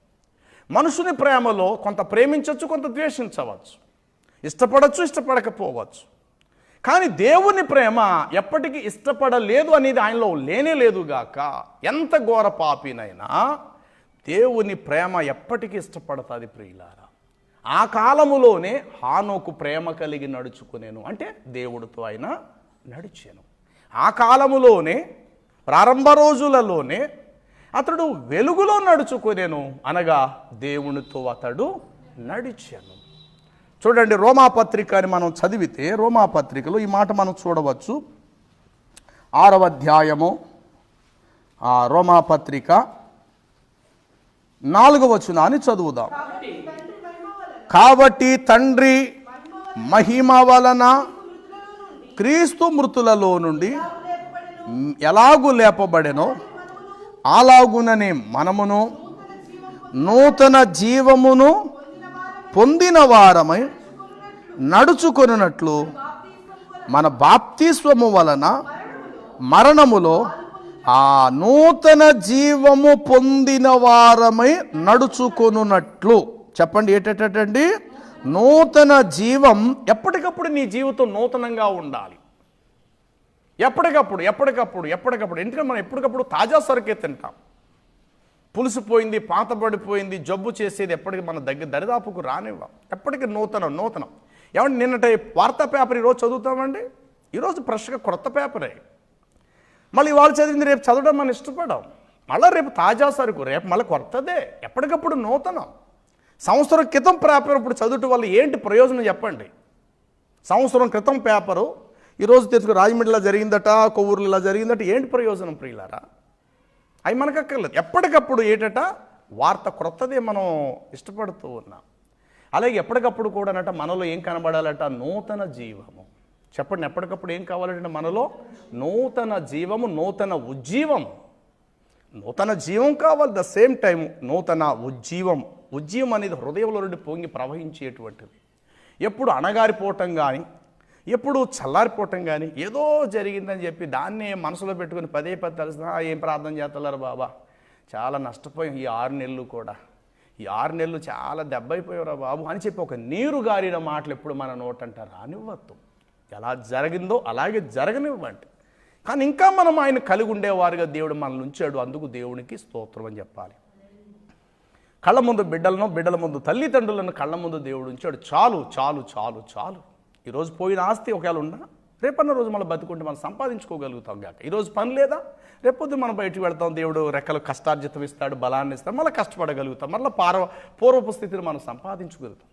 మనుషుని ప్రేమలో కొంత ప్రేమించవచ్చు, కొంత ద్వేషించవచ్చు, ఇష్టపడచ్చు, ఇష్టపడకపోవచ్చు. కానీ దేవుని ప్రేమ ఎప్పటికీ ఇష్టపడలేదు అనేది ఆయనలో లేనే లేదుగాక. ఎంత ఘోర పాపినైనా దేవుని ప్రేమ ఎప్పటికీ ఇష్టపడుతుంది ప్రియులారా. ఆ కాలములోనే హానోకు ప్రేమ కలిగి నడుచుకునేను అంటే దేవుడితో ఆయన నడిచాను. ఆ కాలములోనే, ప్రారంభ రోజులలోనే అతడు వెలుగులో నడుచుకునేను అనగా దేవునితో అతడు నడిచాను. చూడండి, రోమాపత్రిక అని మనం చదివితే రోమాపత్రికలో ఈ మాట మనం చూడవచ్చు. 6వ అధ్యాయము రోమాపత్రిక 4వ వచనాన్ని చదువుదాం. కాబట్టి తండ్రి మహిమ వలన క్రీస్తు మృతులలో నుండి ఎలాగు లేపబడెనో అలాగుననే మనమును నూతన జీవమును పొందిన వారమై నడుచుకొనున్నట్లు మన బాప్తిస్వము వలన మరణములో ఆ నూతన జీవము పొందిన వారమై నడుచుకొనున్నట్లు. చెప్పండి, ఏంటండి? నూతన జీవం. ఎప్పటికప్పుడు నీ జీవితం నూతనంగా ఉండాలి. ఎప్పటికప్పుడు ఎందుకంటే మనం ఎప్పటికప్పుడు తాజా సరుకే తింటాం. పులిసిపోయింది, పాతబడిపోయింది, జబ్బు చేసేది ఎప్పటికీ మన దరిదాపుకు రానివ్వం. ఎప్పటికీ నూతనం. ఏమంటే నిన్నటి వార్తా పేపర్ ఈరోజు చదువుతామండి, ఈరోజు ఫ్రెష్గా కొత్త పేపరే. మళ్ళీ వాళ్ళు చదివింది రేపు చదవడం మనం ఇష్టపడం. మళ్ళీ రేపు తాజా సరుకు, రేపు మళ్ళీ కొత్తదే. ఎప్పటికప్పుడు నూతనం. సంవత్సరం క్రితం పేపర్ ఇప్పుడు చదువుట వల్ల ఏంటి ప్రయోజనం చెప్పండి? సంవత్సరం క్రితం పేపరు ఈరోజు తెలుసు రాజమండ్రిలో జరిగిందట, కొవ్వూరులో జరిగిందట, ఏంటి ప్రయోజనం ప్రియులారా? అవి మనకక్కర్లేదు. ఎప్పటికప్పుడు ఏటట వార్త క్రొత్తదే మనం ఇష్టపడుతూ ఉన్నాం. అలాగే ఎప్పటికప్పుడు కూడానట మనలో ఏం కనబడాలట? నూతన జీవము. చెప్పండి, ఎప్పటికప్పుడు ఏం కావాలంటే మనలో నూతన జీవము, నూతన ఉజ్జీవం. నూతన జీవం కావాలి, ద సేమ్ టైం నూతన ఉజ్జీవం. ఉజ్జీవం అనేది హృదయంలో నుండి పొంగి ప్రవహించేటువంటిది. ఎప్పుడు అణగారిపోవటం కానీ, ఎప్పుడు చల్లారిపోవటం కానీ, ఏదో జరిగిందని చెప్పి దాన్నే మనసులో పెట్టుకుని పదే తెలిసిన ఏం ప్రార్థన చేస్తున్నారు బాబా, చాలా నష్టపోయాం ఈ 6 నెలలు కూడా, ఈ 6 నెలలు చాలా దెబ్బైపోయారా బాబు అని చెప్పి ఒక నీరు గారిన మాటలు ఎప్పుడు మన నోటంట రానివ్వద్దు. ఎలా జరిగిందో అలాగే జరగనివ్వండి. కానీ ఇంకా మనం ఆయన కలిగి ఉండేవారుగా దేవుడు మనల్ని ఉంచాడు. అందుకు దేవునికి స్తోత్రం అని చెప్పాలి. కళ్ళ ముందు బిడ్డల ముందు తల్లిదండ్రులను కళ్ళ ముందు దేవుడు ఉంచాడు. చాలు. ఈరోజు పోయిన ఆస్తి ఒకవేళ ఉన్నా రేపన్న రోజు మనం బతుకుంటే మనం సంపాదించుకోగలుగుతాం కాక. ఈరోజు పని లేదా, రేపొద్దు మనం బయటకు వెళ్తాం, దేవుడు రెక్కలు కష్టార్జితం ఇస్తాడు, బలాన్ని ఇస్తాడు, మళ్ళీ కష్టపడగలుగుతాం, మళ్ళీ పూర్వపు స్థితిని మనం సంపాదించుగలుగుతాం.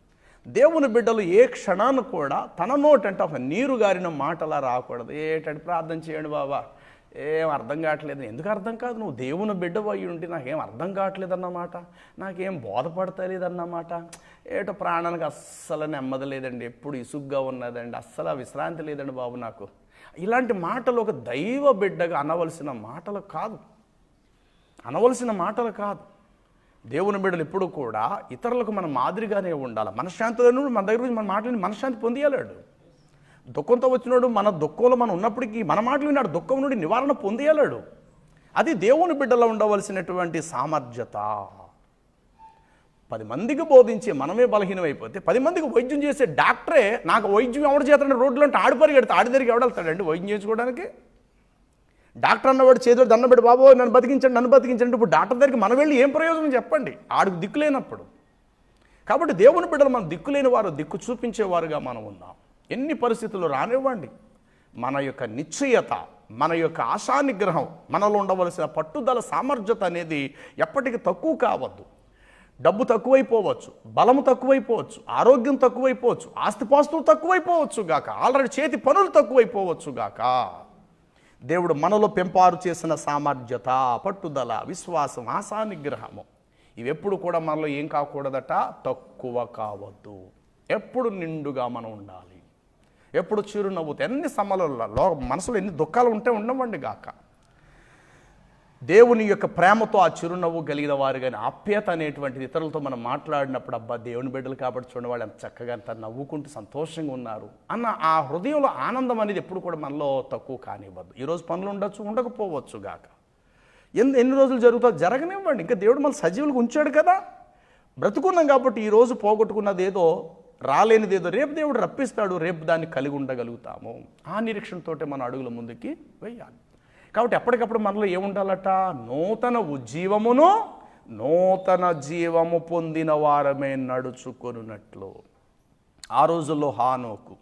దేవుని బిడ్డలు ఏ క్షణాన్ని కూడా తన నోటంటే ఒక నీరు గారిన మాటలా రాకూడదు. ఏటంటే ప్రార్థన చేయండి బాబా, ఏం అర్థం కావట్లేదు. ఎందుకు అర్థం కాదు? నువ్వు దేవుని బిడ్డవు అయ్యి ఉంటే నాకేం అర్థం కావట్లేదన్నమాట, నాకేం బోధపడతలేదన్నమాట, ఏటో ప్రాణానికి అస్సలు నెమ్మది లేదండి, ఎప్పుడు ఇసుగ్గా ఉన్నదండి, అస్సలు విశ్రాంతి లేదండి బాబు నాకు. ఇలాంటి మాటలు ఒక దైవ బిడ్డగా అనవలసిన మాటలు కాదు. దేవుని బిడ్డలు ఎప్పుడు కూడా ఇతరులకు మన మాదిరిగానే ఉండాలి. మనశ్శాంతిలో మన దగ్గర మన మాటలని మనశ్శాంతి పొందేయలేడు. దుఃఖంతో వచ్చినాడు, మన దుఃఖంలో మనం ఉన్నప్పటికీ మన మాటలు విన్నాడు, దుఃఖం నుండి నివారణ పొందేయలేడు. అది దేవుని బిడ్డలో ఉండవలసినటువంటి సామర్థ్యత. 10 మందికి బోధించి మనమే బలహీనమైపోతే 10 మందికి వైద్యం చేసే డాక్టరే నాకు వైద్యం ఎవరు చేస్తాడంటే రోడ్లో అంటే ఆడిపరిగెడతా, ఆడి దగ్గరికి ఎవడెళ్తాడండి వైద్యం చేసుకోవడానికి? డాక్టర్ అన్నవాడు చేతులు దండబెట్టి బాబో నన్ను బతికించండి. ఇప్పుడు డాక్టర్ దగ్గరికి మనం వెళ్ళి ఏం ప్రయోజనం చెప్పండి? ఆడికి దిక్కు లేనప్పుడు. కాబట్టి దేవుని బిడ్డలు మనం దిక్కు లేని వారు, దిక్కు చూపించేవారుగా మనం ఉన్నాం. ఎన్ని పరిస్థితులు రానివ్వండి, మన యొక్క నిశ్చయత, మన యొక్క ఆశా నిగ్రహం, మనలో ఉండవలసిన పట్టుదల, సామర్థ్యత అనేది ఎప్పటికీ తక్కువ కావద్దు. డబ్బు తక్కువైపోవచ్చు, బలము తక్కువైపోవచ్చు, ఆరోగ్యం తక్కువైపోవచ్చు, ఆస్తిపాస్తులు తక్కువైపోవచ్చు గాక, ఆల్రెడీ చేతి పనులు తక్కువైపోవచ్చు గాక. దేవుడు మనలో పెంపారు చేసిన సామర్థ్యత, పట్టుదల, విశ్వాసం, ఆశా నిగ్రహము ఇవెప్పుడు కూడా మనలో ఏం కాకూడదట? తక్కువ కావద్దు. ఎప్పుడు నిండుగా మనం ఉండాలి. ఎప్పుడు చిరునవ్వుతో, ఎన్ని సమలలో మనసులో ఎన్ని దుఃఖాలు ఉంటే ఉండవండి గాక. దేవుని యొక్క ప్రేమతో ఆ చిరునవ్వు కలిగిన వారు కానీ, ఆప్యాయత అనేటువంటిది ఇతరులతో మనం మాట్లాడినప్పుడు అబ్బా దేవుని బిడ్డలు కాబట్టి చూడండి వాళ్ళు ఎంత చక్కగా అంత నవ్వుకుంటూ సంతోషంగా ఉన్నారు అన్న ఆ హృదయంలో ఆనందం అనేది ఎప్పుడు కూడా మనలో తక్కువ కానివ్వద్దు. ఈరోజు పనులు ఉండొచ్చు, ఉండకపోవచ్చు గాక. ఎన్ని రోజులు జరుగుతుందో జరగనివ్వండి. ఇంకా దేవుడు మన సజీవులకు ఉంచాడు కదా. బ్రతుకున్నాం కాబట్టి ఈరోజు పోగొట్టుకున్నది ఏదో, రాలేనిదేదో రేపు దేవుడు రప్పిస్తాడు, రేపు దాన్ని కలిగి ఉండగలుగుతాము. ఆ నిరీక్షణతోటే మన అడుగుల ముందుకి వెయ్యాలి. కాబట్టి ఎప్పటికప్పుడు మనలో ఏముండాలట? నూతన ఉజ్జీవమును, నూతన జీవము పొందిన వారమే నడుచుకొనున్నట్లు. ఆ రోజుల్లో హానోకు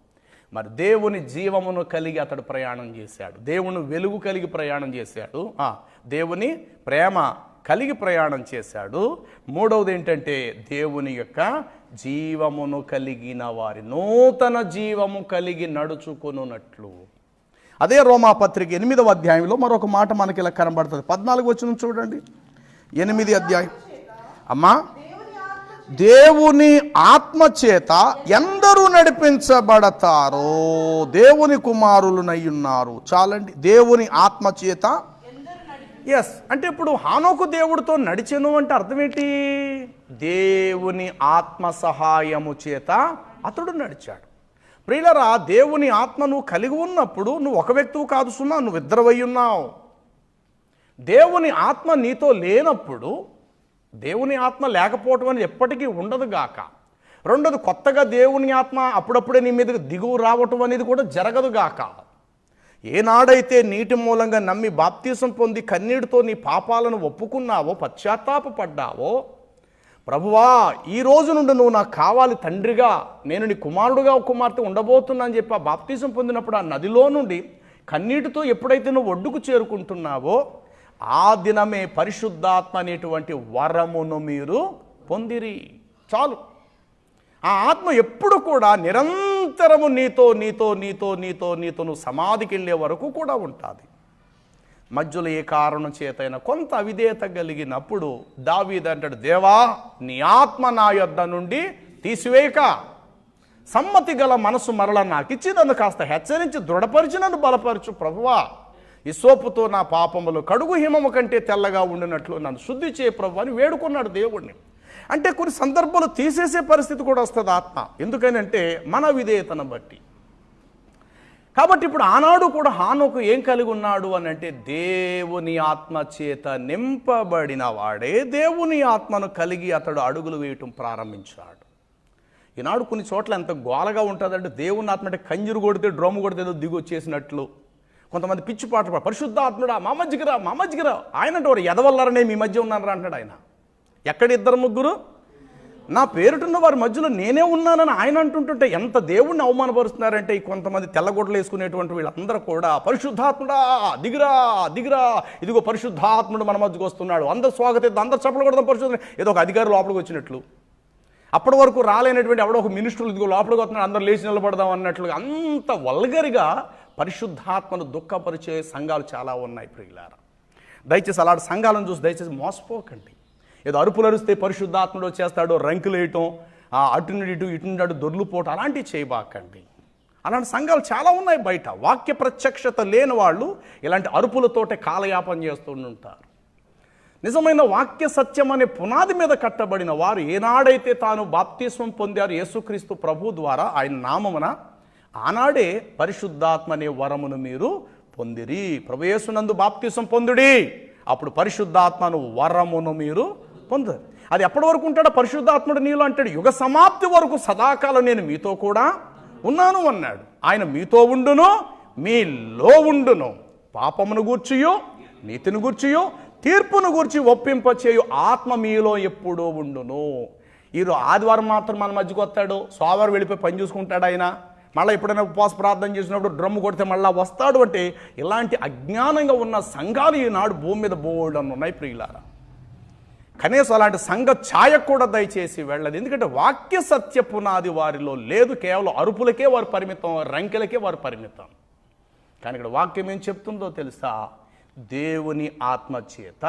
మరి దేవుని జీవమును కలిగి అతడు ప్రయాణం చేశాడు, దేవుని వెలుగు కలిగి ప్రయాణం చేశాడు, దేవుని ప్రేమ కలిగి ప్రయాణం చేశాడు. మూడవది ఏంటంటే దేవుని యొక్క జీవమును కలిగిన వారి, నూతన జీవము కలిగి నడుచుకొనున్నట్లు. అదే రోమాపత్రిక 8వ అధ్యాయంలో మరొక మాట మనకి ఇలా కనబడుతుంది. 14 వచనం చూడండి. 8 అధ్యాయం. అమ్మా, దేవుని ఆత్మ చేత ఎందరూ నడిపించబడతారో దేవుని కుమారులనై ఉన్నారు. చాలండి, దేవుని ఆత్మ చేత. ఎస్ అంటే ఇప్పుడు హానోకు దేవుడితో నడిచెను అంటే అర్థం ఏంటి? దేవుని ఆత్మ సహాయము చేత అతడు నడిచాడు. ప్రియులరా, దేవుని ఆత్మ నువ్వు కలిగి ఉన్నప్పుడు నువ్వు ఒక వ్యక్తివి కాదు సున్నా, నువ్వు 2 అయి ఉన్నావు. దేవుని ఆత్మ నీతో లేనప్పుడు, దేవుని ఆత్మ లేకపోవటం అనేది ఎప్పటికీ ఉండదు గాక. రెండోది, కొత్తగా దేవుని ఆత్మ అప్పుడప్పుడే నీ మీదకి దిగువ రావటం అనేది కూడా జరగదు గాక. ఏనాడైతే నీటి మూలంగా నమ్మి బాప్తీసం పొంది కన్నీటితో నీ పాపాలను ఒప్పుకున్నావో, పశ్చాత్తాపపడ్డావో, ప్రభువా ఈ రోజు నుండి నువ్వు నాకు కావాలి తండ్రిగా, నేను నీ కుమారుడుగా కుమార్తె ఉండబోతున్నా అని చెప్పి ఆ బాప్తీసం పొందినప్పుడు ఆ నదిలో నుండి కన్నీటితో ఎప్పుడైతే నువ్వు ఒడ్డుకు చేరుకుంటున్నావో ఆ దినమే పరిశుద్ధాత్మ అనేటువంటి వరమును మీరు పొందిరి. చాలు. ఆ ఆత్మ ఎప్పుడు కూడా నిరంతరము నీతో నీతో నీతో నీతో నీతో నువ్వు సమాధికి వెళ్ళే వరకు కూడా ఉంటుంది. మధ్యలో ఏ కారణం చేతైనా కొంత అవిధేయత కలిగినప్పుడు దావీదు అంటాడు, దేవా నీ ఆత్మ నా యొద్ద నుండి తీసివేయక, సమ్మతి గల మనసు మరల నాకు ఇచ్చి నన్ను కాస్త హెచ్చరించి దృఢపరిచి నన్ను బలపరచు ప్రభువా. హిస్సోపుతో నా పాపములు కడుగు హిమము కంటే తెల్లగా ఉండినట్లు నన్ను శుద్ధి చేయ ప్రభు అని వేడుకున్నాడు దేవుణ్ణి. అంటే కొన్ని సందర్భాలు తీసేసే పరిస్థితి కూడా వస్తుంది ఆత్మ. ఎందుకనంటే మన విధేయతను బట్టి. కాబట్టి ఇప్పుడు ఆనాడు కూడా హానోకు ఏం కలిగి ఉన్నాడు అని అంటే దేవుని ఆత్మ చేత నింపబడిన వాడే దేవుని ఆత్మను కలిగి అతడు అడుగులు వేయటం ప్రారంభించాడు. ఈనాడు కొన్ని చోట్ల ఎంత గోలగా ఉంటుందంటే దేవుని ఆత్మ అంటే కంజూరు కొడితే డ్రమ్ము కొడితే ఏదో దిగి వచ్చేసినట్లు. కొంతమంది పిచ్చి పాటలు, పరిశుద్ధాత్ముడా మా మధ్యకిరా ఆయన అంటే వారు ఎదవల్లారనే మీ మధ్య ఉన్నారా అంటాడు ఆయన. ఎక్కడ ఇద్దరు ముగ్గురు నా పేరుటున్న వారి మధ్యలో నేనే ఉన్నానని ఆయన అంటుంటుంటే ఎంత దేవుణ్ణి అవమానపరుస్తున్నారంటే ఈ కొంతమంది తెల్లగొడ్డలు వేసుకునేటువంటి వీళ్ళందరూ కూడా పరిశుద్ధాత్ముడా దిగిరా దిగిరా, ఇదిగో పరిశుద్ధాత్ముడు మన మధ్యకు వస్తున్నాడు, అందరు స్వాగతం, అందరు చప్పలు కొడదాం పరిశుద్ధ, ఏదో ఒక అధికారి లోపలికి వచ్చినట్లు. అప్పటి వరకు రాలేనటువంటి ఎవడో ఒక మినిస్టర్లు ఇదిగో లోపలికి వస్తున్నాడు, అందరూ లేచి నిలబడదాం అన్నట్లుగా అంత వల్గరిగా పరిశుద్ధాత్మను దుఃఖపరిచే సంఘాలు చాలా ఉన్నాయి ప్రియులారా. దయచేసి అలాంటి సంఘాలను చూసి దయచేసి మోసపోకండి. ఏదో అరుపులు అరిస్తే పరిశుద్ధాత్ముడు వచ్చేస్తాడు, రంకులు వేయటం, అటు నుండి ఇటు నుండి దొర్లుపోవటం అలాంటివి చేయబాకండి. అలాంటి సంఘాలు చాలా ఉన్నాయి బయట. వాక్య ప్రత్యక్షత లేని వాళ్ళు ఇలాంటి అరుపులతోటే కాలయాపన చేస్తూ ఉంటారు. నిజమైన వాక్య సత్యం అనే పునాది మీద కట్టబడిన వారు ఏనాడైతే తాను బాప్తిస్మం పొందారు యేసుక్రీస్తు ప్రభు ద్వారా ఆయన నామమున, ఆనాడే పరిశుద్ధాత్మ అనే వరమును మీరు పొందిరి. ప్రభు యేసునందు బాప్తిస్మం పొందుడి, అప్పుడు పరిశుద్ధాత్మను వరమును మీరు పొందారు. అది ఎప్పటి వరకు ఉంటాడో పరిశుద్ధాత్ముడు నీలో అంటాడు, యుగ సమాప్తి వరకు సదాకాలం నేను మీతో కూడా ఉన్నాను అన్నాడు. ఆయన మీతో ఉండును, మీలో ఉండును, పాపమును గూర్చియో నీతిని గూర్చియో తీర్పును గూర్చి ఒప్పింపచేయు ఆత్మ మీలో ఎప్పుడూ ఉండును. ఈరోజు ఆదివారం మాత్రం మన మధ్యకు వస్తాడు, సోమవారం వెళ్ళిపోయి పని చూసుకుంటాడు ఆయన. మళ్ళీ ఎప్పుడైనా ఉపవాస ప్రార్థన చేసినప్పుడు డ్రమ్ము కొడితే మళ్ళీ వస్తాడు. అంటే ఇలాంటి అజ్ఞానంగా ఉన్న సంఘాలు ఈనాడు భూమి మీద బోల్డని ఉన్నాయి ప్రియులారా. కనీసం అలాంటి సంఘ ఛాయ కూడా దయచేసి వెళ్ళదు. ఎందుకంటే వాక్య సత్య పునాది వారిలో లేదు. కేవలం అరుపులకే వారు పరిమితం, రంకెలకే వారు పరిమితం. కానీ ఇక్కడ వాక్యం ఏం చెప్తుందో తెలుసా? దేవుని ఆత్మ చేత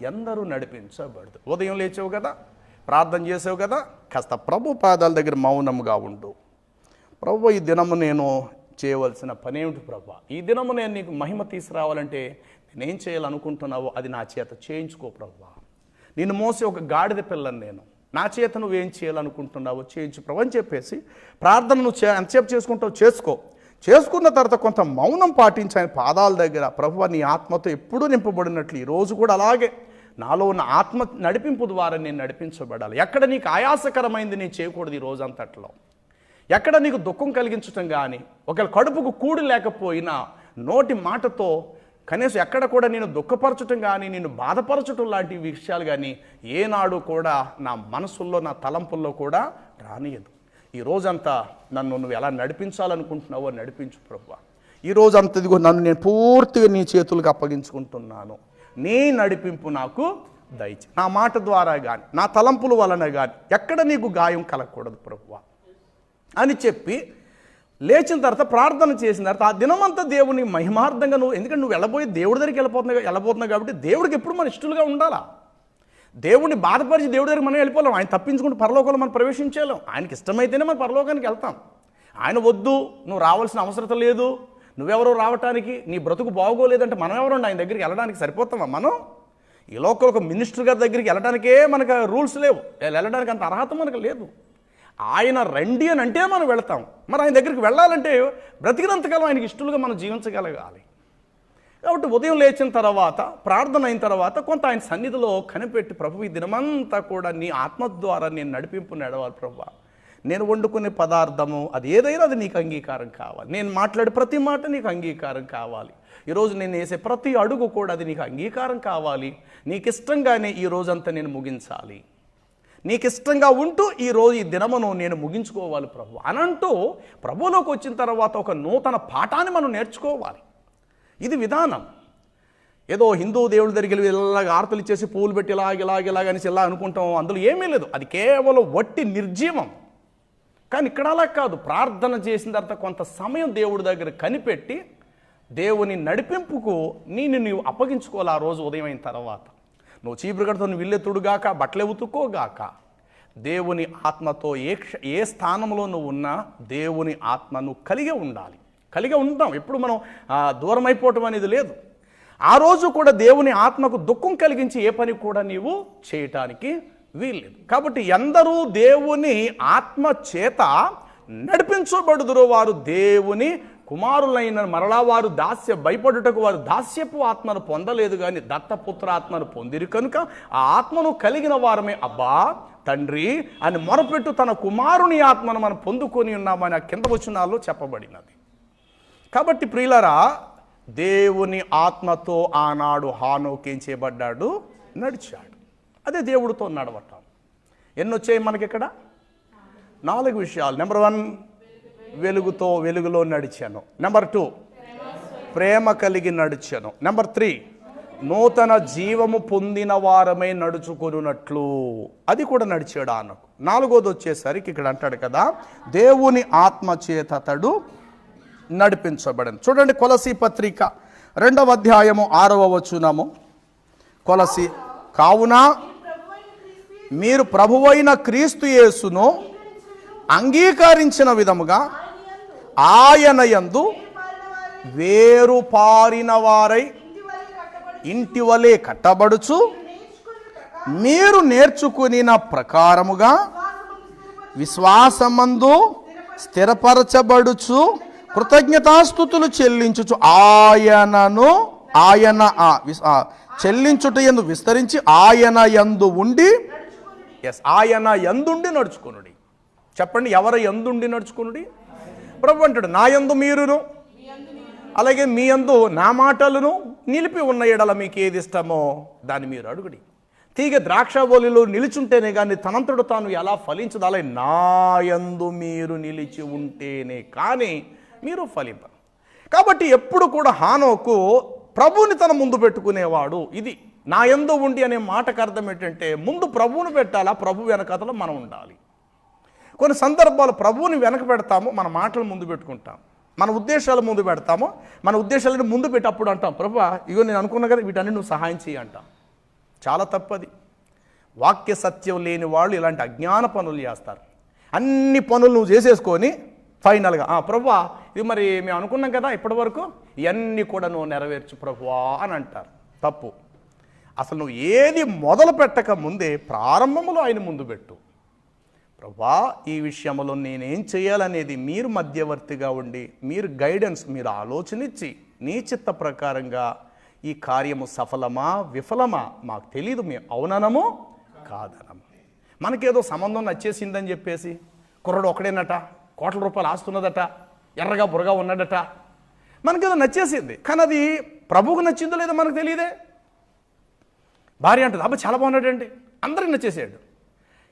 ఎందరూ నడిపించబడదు. ఉదయం లేచావు కదా, ప్రార్థన చేసావు కదా, కాస్త ప్రభు పాదాల దగ్గర మౌనంగా ఉండు. ప్రభు ఈ దినము నేను చేయవలసిన పనేమిటి ప్రభు? ఈ దినము నేను నీకు మహిమ తీసుకురావాలంటే నేనేం చేయాలనుకుంటున్నావో అది నా చేత చేయించుకో ప్రభు. నిన్ను మోసే ఒక గాడిద పిల్లని నేను, నా చేత నువ్వేం చేయాలనుకుంటున్నావో చేయించు ప్రభు అని చెప్పేసి ప్రార్థన నువ్వు ఎంతసేపు చేసుకుంటావు చేసుకో. చేసుకున్న తర్వాత కొంత మౌనం పాటించి ఆయన పాదాల దగ్గర, ప్రభువా నీ ఆత్మతో ఎప్పుడూ నింపబడినట్లు ఈరోజు కూడా అలాగే నాలో ఉన్న ఆత్మ నడిపింపు ద్వారా నేను నడిపించబడాలి. ఎక్కడ నీకు ఆయాసకరమైంది నేను చేయకూడదు ఈ రోజంతట్లో. ఎక్కడ నీకు దుఃఖం కలిగించటం కానీ, ఒకవేళ కడుపుకు కూడి లేకపోయినా నోటి మాటతో కనీసం ఎక్కడ కూడా నేను దుఃఖపరచటం కానీ, నేను బాధపరచటం లాంటి విషయాలు కానీ ఏనాడు కూడా నా మనసుల్లో, నా తలంపుల్లో కూడా రానియదు. ఈ రోజంతా నన్ను నువ్వు ఎలా నడిపించాలనుకుంటున్నావో నడిపించు ప్రభువా. ఈ రోజంతా ఇదిగో నన్ను నేను పూర్తిగా నీ చేతులకు అప్పగించుకుంటున్నాను. నీ నడిపింపు నాకు దయచేయి. నా మాట ద్వారా కానీ, నా తలంపుల వలన కానీ ఎక్కడ నీకు గాయం కలగకూడదు ప్రభువా అని చెప్పి లేచిన తర్వాత ప్రార్థన చేసిన తర్వాత ఆ దినమంతా దేవుని మహిమార్థంగా నువ్వు, ఎందుకంటే నువ్వు వెళ్ళబోయి దేవుడి దగ్గరికి వెళ్ళబోతున్నావు కాబట్టి దేవుడికి ఎప్పుడు మన ఇష్టలుగా ఉండాలా. దేవుడిని బాధపరిచి దేవుడి దగ్గరికి మనం వెళ్ళిపోలేం. ఆయన తప్పించుకుంటూ పరలోకంలో మనం ప్రవేశించలేం. ఆయనకి ఇష్టమైతేనే మనం పరలోకానికి వెళ్తాం. ఆయన వద్దు, నువ్వు రావాల్సిన అవసరం లేదు, నువ్వెవరో రావటానికి, నీ బ్రతుకు బాగోలేదంటే మనం ఎవరండి ఆయన దగ్గరికి వెళ్ళడానికి? సరిపోతామా మనం? ఈ లోకల్ ఒక మినిస్టర్ గారి దగ్గరికి వెళ్ళడానికే మనకు రూల్స్ లేవు, వెళ్ళడానికి అంత అర్హత మనకు లేదు. ఆయన రండి అని అంటే మనం వెళతాం. మరి ఆయన దగ్గరికి వెళ్ళాలంటే బ్రతికినంతకాలం ఆయనకి ఇష్టలుగా మనం జీవించగలగాలి. కాబట్టి ఉదయం లేచిన తర్వాత, ప్రార్థన అయిన తర్వాత కొంత ఆయన సన్నిధిలో కనిపెట్టి, ప్రభు ఈ దినమంతా కూడా నీ ఆత్మ ద్వారా నేను నడిపింపు నడవాలి ప్రభు, నేను వండుకునే పదార్థము అది ఏదైనా అది నీకు అంగీకారం కావాలి. నేను మాట్లాడే ప్రతి మాట నీకు అంగీకారం కావాలి. ఈరోజు నేను వేసే ప్రతి అడుగు కూడా అది నీకు అంగీకారం కావాలి. నీకు ఇష్టంగానే ఈ రోజంతా నేను ముగించాలి. నీకు ఇష్టంగా ఉంటూ ఈరోజు ఈ దినమును నేను ముగించుకోవాలి ప్రభు అనంటూ ప్రభువులోకి వచ్చిన తర్వాత ఒక నూతన పాఠాన్ని మనం నేర్చుకోవాలి. ఇది విధానం. ఏదో హిందూ దేవుడి దగ్గరికి వెళ్ళి ఇలాగ ఆరతులు ఇచ్చేసి పూలు పెట్టి ఇలాగనేసి ఇలా అనుకుంటాం. అందులో ఏమీ లేదు. అది కేవలం వట్టి నిర్జీవం. కానీ ఇక్కడ అలా కాదు. ప్రార్థన చేసిన తర్వాత కొంత సమయం దేవుడి దగ్గర కనిపెట్టి దేవుని నడిపింపుకు నీవు అప్పగించుకోవాలి. ఆ రోజు ఉదయం అయిన తర్వాత నువ్వు చీపురుగడతో నువ్వు విల్లెత్తుడుగాక, బట్టలు ఉతుక్కోగాక, దేవుని ఆత్మతో ఏ స్థానంలో నువ్వు ఉన్నా దేవుని ఆత్మ నువ్వు కలిగే ఉండాలి. కలిగే ఉంటాం. ఎప్పుడు మనం దూరం అయిపోవటం అనేది లేదు. ఆ రోజు కూడా దేవుని ఆత్మకు దుఃఖం కలిగించి ఏ పని కూడా నీవు చేయటానికి వీల్లేదు. కాబట్టి ఎందరూ దేవుని ఆత్మ చేత నడిపించబడుదురో వారు దేవుని కుమారులైన. మరలా వారు భయపడుటకు వారు దాస్యపు ఆత్మను పొందలేదు, కానీ దత్తపుత్ర ఆత్మను పొందిరు కనుక ఆ ఆత్మను కలిగిన వారమే అబ్బా తండ్రి అని మొరపెట్టు తన కుమారుని ఆత్మను మనం పొందుకొని ఉన్నామని ఆ కింద వచనాల్లో చెప్పబడినది. కాబట్టి ప్రియులారా, దేవుని ఆత్మతో ఆనాడు హానోకు ఏం చేయబడ్డాడు? నడిచాడు. అదే దేవుడితో నడవటం. ఎన్నొచ్చాయి మనకి ఇక్కడ? 4 విషయాలు. నెంబర్ 1, వెలుగులో నడిచాను. నెంబర్ 2, ప్రేమ కలిగి నడిచాను. నెంబర్ 3, నూతన జీవము పొందిన వారమై నడుచుకొనున్నట్లు, అది కూడా నడిచాడు ఆనకు. 4వది వచ్చేసరికి ఇక్కడ అంటాడు కదా, దేవుని ఆత్మ చేత అతడు నడిపించబడను. చూడండి, కొలసీ పత్రిక 2వ అధ్యాయము 6వ వచనము. కొలసీ, కావున మీరు ప్రభువైన క్రీస్తు యేసును అంగీకరించిన విధముగా ఆయన యందు వేరుపారిన వారై ఇంటి వలె కట్టబడుచు మీరు నేర్చుకునిన ప్రకారముగా విశ్వాసమందు స్థిరపరచబడుచు కృతజ్ఞతాస్తుతులు చెల్లించుచు చెల్లించుట యందు విస్తరించి ఆయన యందు ఉండి, ఆయన యందుండి నడుచుకొనుడి. చెప్పండి, ఎవరు యందుండి నడుచుకొనుడి? ప్రభు అంటాడు, నా యందు మీరును అలాగే మీ యందు నా మాటలను నిలిపి ఉన్న ఎడల మీకు ఏది ఇష్టమో దాన్ని మీరు అడుగుడి. తీగ ద్రాక్షావల్లిలో నిలిచుంటేనే కానీ తనంతడు తాను ఎలా ఫలించదు, అలాగే నా యందు మీరు నిలిచి ఉంటేనే కానీ మీరు ఫలింపరు. కాబట్టి ఎప్పుడు కూడా హానోకు ప్రభువుని తన ముందు పెట్టుకునేవాడు. ఇది నా యందు ఉండి అనే మాటకు అర్థం ఏంటంటే, ముందు ప్రభువుని పెట్టాలా, ప్రభు వెనకతలో మనం ఉండాలి. కొన్ని సందర్భాలు ప్రభువుని వెనక పెడతాము, మన మాటలు ముందు పెట్టుకుంటాం, మన ఉద్దేశాలు ముందు పెడతాము, మన ఉద్దేశాలను ముందు పెట్టి అప్పుడు అంటాం, ప్రభువా ఇగో నేను అనుకున్నా కదా వీటన్ని నువ్వు సహాయం చేయి అంటాం. చాలా తప్పది. వాక్య సత్యం లేని వాళ్ళు ఇలాంటి అజ్ఞాన పనులు చేస్తారు. అన్ని పనులు నువ్వు చేసేసుకొని ఫైనల్గా ప్రభువా ఇది మరి మేము అనుకున్నాం కదా ఇప్పటి వరకు, ఇవన్నీ కూడా నువ్వు నెరవేర్చు ప్రభువా అని అంటారు. తప్పు. అసలు నువ్వు ఏది మొదలు పెట్టక ముందే ప్రారంభంలో ఆయన ముందు పెట్టు. ప్రభువా ఈ విషయంలో నేనేం చేయాలనేది మీరు మధ్యవర్తిగా ఉండి, మీరు గైడెన్స్, మీరు ఆలోచన ఇచ్చి నీ చిత్త ప్రకారంగా ఈ కార్యము సఫలమా విఫలమా మాకు తెలీదు, మేము అవుననము కాదనము. మనకేదో సంబంధం నచ్చేసిందని చెప్పేసి, కుర్రడు ఒకడేనట, కోట్ల రూపాయలు ఆస్తున్నదట, ఎర్రగా బుర్రగా ఉన్నాడట, మనకేదో నచ్చేసింది. కానీ అది ప్రభువుకు నచ్చిందో లేదో మనకు తెలియదే. భార్య అంటుంది, అబ్బా చాలా బాగున్నాడండి, అందరికి నచ్చేసాడు.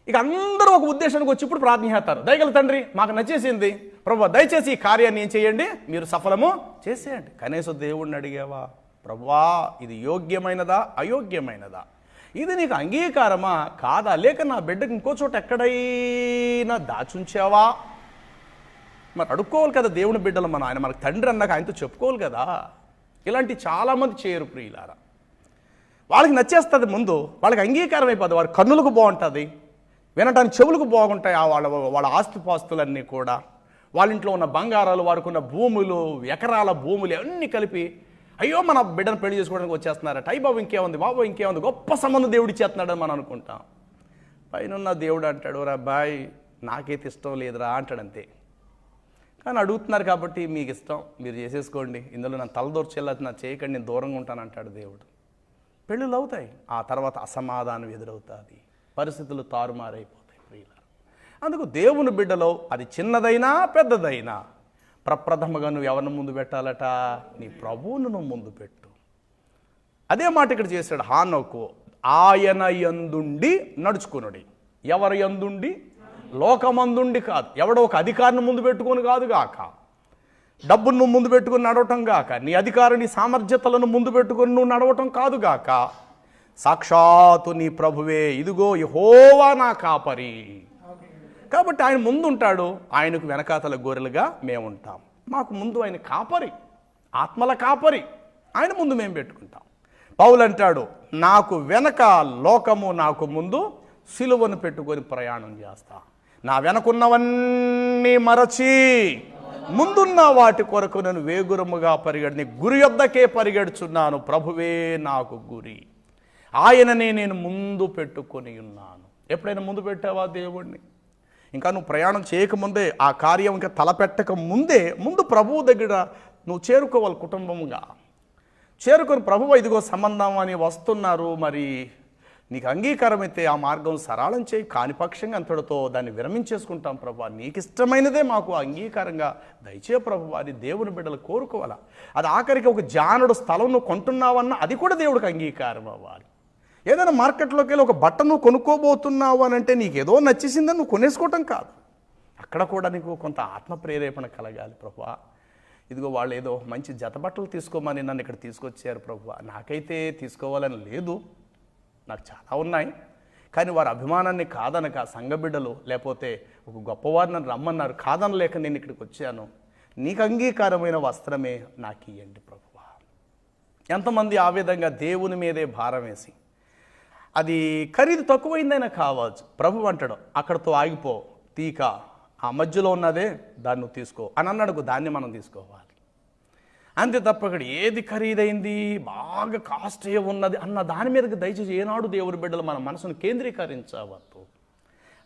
ఇక అందరూ ఒక ఉద్దేశానికి వచ్చి ఇప్పుడు ప్రార్థన చేస్తారు, దయగల తండ్రి మాకు నచ్చేసింది, ప్రభువా దయచేసి ఈ కార్యాన్ని ఏం చేయండి, మీరు సఫలము చేసేయండి. కనీసం దేవుడిని అడిగావా, ప్రభువా ఇది యోగ్యమైనదా అయోగ్యమైనదా, ఇది నీకు అంగీకారమా కాదా, లేక నా బిడ్డకు ఇంకో చోట ఎక్కడైనా దాచుంచావా? మరి అడుక్కోవాలి కదా దేవుని బిడ్డలు. ఆయన మనకు తండ్రి అన్నాక ఆయనతో చెప్పుకోవాలి కదా. ఇలాంటి చాలామంది చేయరు ప్రియులారా. వాళ్ళకి నచ్చేస్తుంది ముందు, వాళ్ళకి అంగీకారం అయిపోతుంది, వారి కన్నులకు బాగుంటుంది, వినటానికి చెవులకు బాగుంటాయి. వాళ్ళ ఆస్తిపాస్తులన్నీ కూడా, వాళ్ళ ఇంట్లో ఉన్న బంగారాలు, వారికి ఉన్న భూములు, ఎకరాల భూములు అన్నీ కలిపి అయ్యో మన బిడ్డను పెళ్లి చేసుకోవడానికి వచ్చేస్తున్నారట, అయ్యి బాబు ఇంకేముంది, బాబు ఇంకేముంది, గొప్ప సంబంధం దేవుడు ఇచ్చేస్తున్నాడని మనం అనుకుంటాం. పైన దేవుడు అంటాడు, రా బాయ్ నాకైతే ఇష్టం లేదురా అంటాడంతే. కానీ అడుగుతున్నారు కాబట్టి మీకు ఇష్టం మీరు చేసేసుకోండి, ఇందులో నన్ను తలదోర్చేళ్ళది నా చేయకండి, నేను దూరంగా ఉంటాను అంటాడు దేవుడు. పెళ్ళిళ్ళు అవుతాయి, ఆ తర్వాత అసమాధానం ఎదురవుతుంది, పరిస్థితులు తారుమారైపోతాయి ప్రియులారా. అందుకు దేవుని బిడ్డలో అది చిన్నదైనా పెద్దదైనా ప్రప్రథమగా నువ్వు ఎవరిని ముందు పెట్టాలట? నీ ప్రభువును నువ్వు ముందు పెట్టు. అదే మాట ఇక్కడ చేశాడు హానోకు. ఆయన యందుండి నడుచుకునుడి. ఎవరి యందుండి? లోకమందుండి కాదు. ఎవడో ఒక అధికారిని ముందు పెట్టుకొని కాదు గాక, డబ్బును నువ్వు ముందు పెట్టుకుని నడవటం గాక, నీ అధికారం నీ సామర్థ్యతలను ముందు పెట్టుకొని నువ్వు నడవటం కాదు గాక, సాక్షాత్తు నీ ప్రభువే, ఇదిగో యెహోవా నా కాపరి. కాబట్టి ఆయన ముందు ఉంటాడు, ఆయనకు వెనకాతల గొర్రెలుగా మేము ఉంటాం. మాకు ముందు ఆయన కాపరి, ఆత్మల కాపరి, ఆయన ముందు మేము పెట్టుకుంటాం. పౌలు అంటాడు, నాకు వెనక లోకము, నాకు ముందు సిలువను పెట్టుకొని ప్రయాణం చేస్తా. నా వెనకున్నవన్నీ మరచి ముందున్న వాటి కొరకు నేను వేగురముగా పరిగెడి గురి యొద్దకే పరిగెడుచున్నాను. ప్రభువే నాకు గురి, ఆయననే నేను ముందు పెట్టుకొని ఉన్నాను. ఎప్పుడైనా ముందు పెట్టావా దేవుణ్ణి? ఇంకా నువ్వు ప్రయాణం చేయకముందే, ఆ కార్యం ఇంకా తలపెట్టక ముందే ముందు ప్రభువు దగ్గర నువ్వు చేరుకోవాలి. కుటుంబంగా చేరుకొని ప్రభువు ఇదిగో సంబంధం అని వస్తున్నారు, మరి నీకు అంగీకారం అయితే ఆ మార్గం సరళం చేయి, కాని పక్షంగా అంతటితో దాన్ని విరమించేసుకుంటాం. ప్రభు నీకు ఇష్టమైనదే మాకు అంగీకారంగా దయచే ప్రభు అని దేవుని బిడ్డలు కోరుకోవాలా. అది ఆఖరికి ఒక జానుడు స్థలం నువ్వు కొంటున్నావన్నా అది కూడా దేవుడికి అంగీకారం అవ్వాలి. ఏదైనా మార్కెట్లోకి వెళ్ళి ఒక బట్ట నువ్వు కొనుక్కోబోతున్నావు అని అంటే నీకు ఏదో నచ్చేసిందని నువ్వు కొనేసుకోవటం కాదు, అక్కడ కూడా నీకు కొంత ఆత్మ ప్రేరేపణ కలగాలి. ప్రభువా ఇదిగో వాళ్ళు ఏదో మంచి జత బట్టలు తీసుకోమని నన్ను ఇక్కడ తీసుకొచ్చారు ప్రభువా, నాకైతే తీసుకోవాలని లేదు, నాకు చాలా ఉన్నాయి, కానీ వారి అభిమానాన్ని కాదనక సంఘ బిడ్డలు లేకపోతే ఒక గొప్పవారు నన్ను రమ్మన్నారు, కాదనలేక నేను ఇక్కడికి వచ్చాను, నీకు అంగీకారమైన వస్త్రమే నాకు ఇవ్వండి ప్రభువా. ఎంతమంది ఆ విధంగా దేవుని మీదే భారం వేసి, అది ఖరీదు తక్కువైందైనా కావచ్చు, ప్రభు అంటాడు అక్కడితో ఆగిపో, తీక ఆ మధ్యలో ఉన్నదే దాన్ని నువ్వు తీసుకో అని అన్నాడు. దాన్ని మనం తీసుకోవాలి అంతే తప్ప అక్కడ ఏది ఖరీదైంది బాగా కాస్ట్ ఉన్నది అన్న దాని మీదకి దయచేసి ఏనాడు దేవుని బిడ్డలు మన మనసును కేంద్రీకరించవద్దు.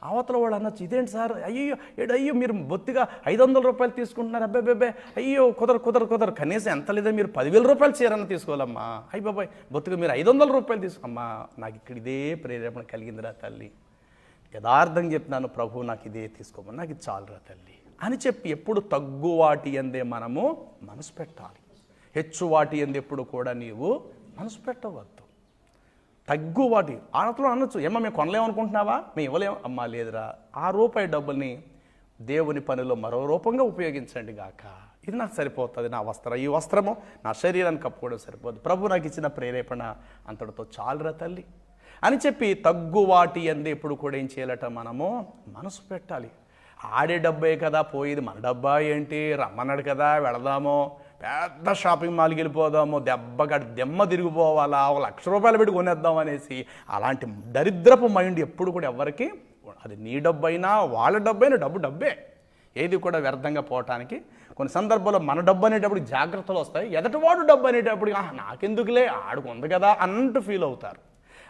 అవతల వాళ్ళు అనొచ్చు, ఇదేంటి సార్, అయ్యో మీరు బొత్తిగా 500 రూపాయలు తీసుకుంటున్నారు, అబ్బాయి అయ్యో కుదరు కనీసం ఎంత లేదా మీరు 10,000 రూపాయలు చీరన్న తీసుకోవాలమ్మా, అయ్యి బాబాయ్ బొత్తిగా మీరు 500 రూపాయలు తీసుకోమ్మా, నాకు ఇక్కడ ఇదే ప్రేరేపణ కలిగిందిరా తల్లి, యథార్థంగా చెప్తున్నాను ప్రభు నాకు ఇదే తీసుకోమని, నాకు ఇది చాలురా తల్లి అని చెప్పి ఎప్పుడు తగ్గు వాటి అందే మనము మనసు పెట్టాలి. హెచ్చు వాటి అంది ఎప్పుడు కూడా నీవు మనసు పెట్టవద్దు. తగ్గు వాటి ఆనతలో అనొచ్చు, ఏమో మేము కొనలేమనుకుంటున్నావా, మేము ఇవ్వలేము, అమ్మా లేదురా ఆ రూపాయి డబ్బుల్ని దేవుని పనిలో మరో రూపంగా ఉపయోగించండి గాక, ఇది నాకు సరిపోతుంది, నా వస్త్రం ఈ వస్త్రము నా శరీరాన్ని కప్పుకోవడం సరిపోదు, ప్రభు నాకు ఇచ్చిన ప్రేరేపణ అంతటితో చాలురా తల్లి అని చెప్పి తగ్గు వాటి అంది ఎప్పుడు కూడా ఏం చేయాలట, మనము మనసు పెట్టాలి. ఆడే డబ్బే కదా పోయేది, మన డబ్బా ఏంటి, రమ్మన్నాడు కదా వెళదామో, పెద్ద షాపింగ్ మాల్కి వెళ్ళిపోదాము, దెమ్మ తిరిగిపోవాలా, 1,00,000 రూపాయలు పెట్టి కొనేద్దాం అనేసి అలాంటి దరిద్రపు మైండ్ ఎప్పుడు కూడా ఎవరికి, అది నీ డబ్బు అయినా వాళ్ళ డబ్బు అయినా డబ్బే, ఏది కూడా వ్యర్థంగా పోవటానికి కొన్ని సందర్భాల్లో మన డబ్బు అనేటప్పుడు జాగ్రత్తలు వస్తాయి, ఎదటివాడు డబ్బు అనేటప్పుడు నాకెందుకులే ఆడుకు ఉంది కదా అన్నట్టు ఫీల్ అవుతారు.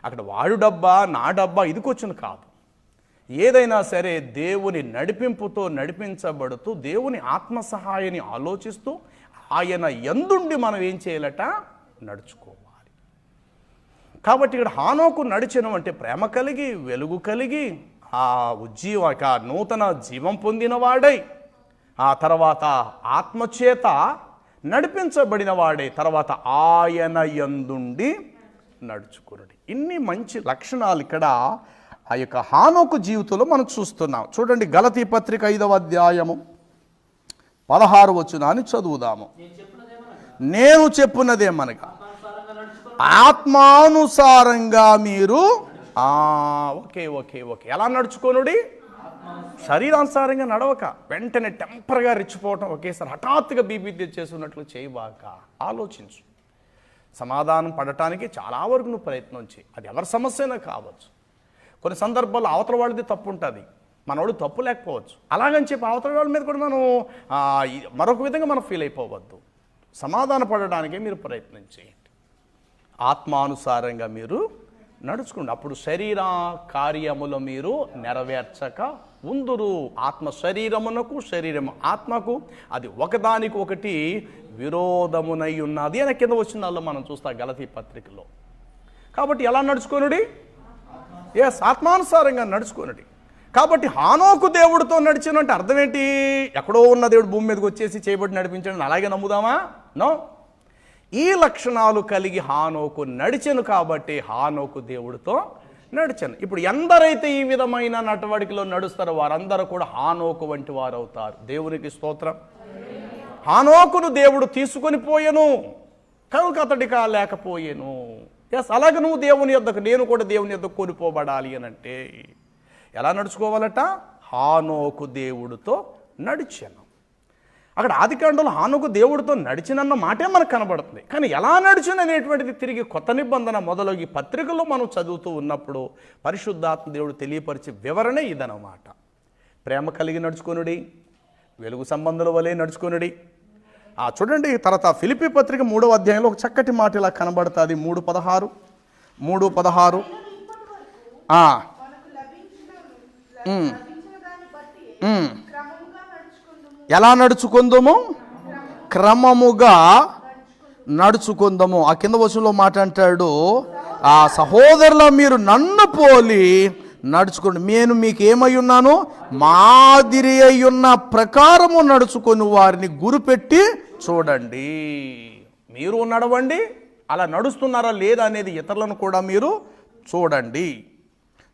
అక్కడ వాడు డబ్బా నా డబ్బా ఇది కూర్చుని కాదు, ఏదైనా సరే దేవుని నడిపింపుతో నడిపించబడుతూ దేవుని ఆత్మ సహాయాన్ని ఆలోచిస్తూ ఆయన యందుండి మనం ఏం చేయాలట, నడుచుకోవాలి. కాబట్టి ఇక్కడ హానోకు నడిచను అంటే ప్రేమ కలిగి వెలుగు కలిగి ఆ నూతన జీవం పొందిన వాడై, ఆ తర్వాత ఆత్మచేత నడిపించబడిన వాడే, తర్వాత ఆయన యందుండి నడుచుకున్నాడు. ఇన్ని మంచి లక్షణాలు ఇక్కడ ఆ యొక్క హానోకు జీవితంలో మనం చూస్తున్నాం. చూడండి గలతీ పత్రిక 5వ అధ్యాయము 16వ వచనాన్ని చదువుదాము. నేను చెప్పున్నదేమనగా ఆత్మానుసారంగా మీరు ఓకే ఎలా నడుచుకోనుడి, శరీరానుసారంగా నడవక, వెంటనే టెంపర్గా రెచ్చిపోవటం, ఒకేసారి హఠాత్తుగా బీపీ తెచ్చేస్తున్నట్లు చేయబాక, ఆలోచించు. సమాధానం పడటానికి చాలా వరకు నువ్వు ప్రయత్నం చేయి, అది ఎవరి సమస్య అయినా కావచ్చు. కొన్ని సందర్భాల్లో అవతల వాళ్ళది తప్పు ఉంటుంది, మనోడు తప్పు లేకపోవచ్చు, అలాగని చెప్పి అవతల వాళ్ళ మీద కూడా మనం మరొక విధంగా మనం ఫీల్ అయిపోవద్దు. సమాధాన పడడానికే మీరు ప్రయత్నం చేయండి, ఆత్మానుసారంగా మీరు నడుచుకోండి, అప్పుడు శరీర కార్యములు మీరు నెరవేర్చక ఉందురు. ఆత్మ శరీరమునకు శరీరము ఆత్మకు అది ఒకదానికి ఒకటి విరోధమునై ఉన్నది అని కింద వచ్చిన దానిలో మనం చూస్తాం గలతీ పత్రికలో. కాబట్టి ఎలా నడుచుకోనుడి, ఆత్మానుసారంగా నడుచుకోనుడి. కాబట్టి హానోకు దేవుడితో నడిచాను అంటే అర్థం ఏంటి? ఎక్కడో ఉన్న దేవుడు భూమి మీదకి వచ్చేసి చేయబట్టి నడిపించాడు అలాగే నమ్ముదామా? నో. ఈ లక్షణాలు కలిగి హానోకు నడిచాను కాబట్టి హానోకు దేవుడితో నడిచాను. ఇప్పుడు ఎందరైతే ఈ విధమైన నడవడికలో నడుస్తారో వారందరూ కూడా హానోకు వంటి వారు అవుతారు. దేవునికి స్తోత్రం. హానోకును దేవుడు తీసుకొని పోయెను కనుక అతడికి లేకపోయాను. ఎస్, అలాగే నువ్వు దేవుని యొద్దకు, నేను కూడా దేవుని యొద్దకు కొనిపోబడాలి అని అంటే ఎలా నడుచుకోవాలట? హానోకు దేవుడితో నడిచాను. అక్కడ ఆదికాండంలో హానోకు దేవుడితో నడిచినన్న మాటే మనకు కనబడుతుంది. కానీ ఎలా నడిచిన అనేటువంటిది తిరిగి కొత్త నిబంధన మొదలు ఈ పత్రికల్లో మనం చదువుతూ ఉన్నప్పుడు పరిశుద్ధాత్మ దేవుడు తెలియపరిచే వివరణే ఇదన్నమాట. ప్రేమ కలిగి నడుచుకొనుడి, వెలుగు సంబంధుల వలె నడుచుకొనుడి. చూడండి, తర్వాత ఫిలిప్పీ పత్రిక 3వ అధ్యాయంలో ఒక చక్కటి మాట ఇలా కనబడుతుంది. 3:16 ఎలా నడుచుకుందాము? క్రమముగా నడుచుకుందాము. ఆ కింద వచనంలో మాట అంటాడు, ఆ సహోదరుల మీరు నన్ను పోలి నడుచుకోండి, నేను మీకు ఏమై ఉన్నాను? మాదిరి అయ్యున్న ప్రకారము నడుచుకొని వారిని గురిపెట్టి చూడండి. మీరు నడవండి, అలా నడుస్తున్నారా లేదా అనేది ఇతరులను కూడా మీరు చూడండి.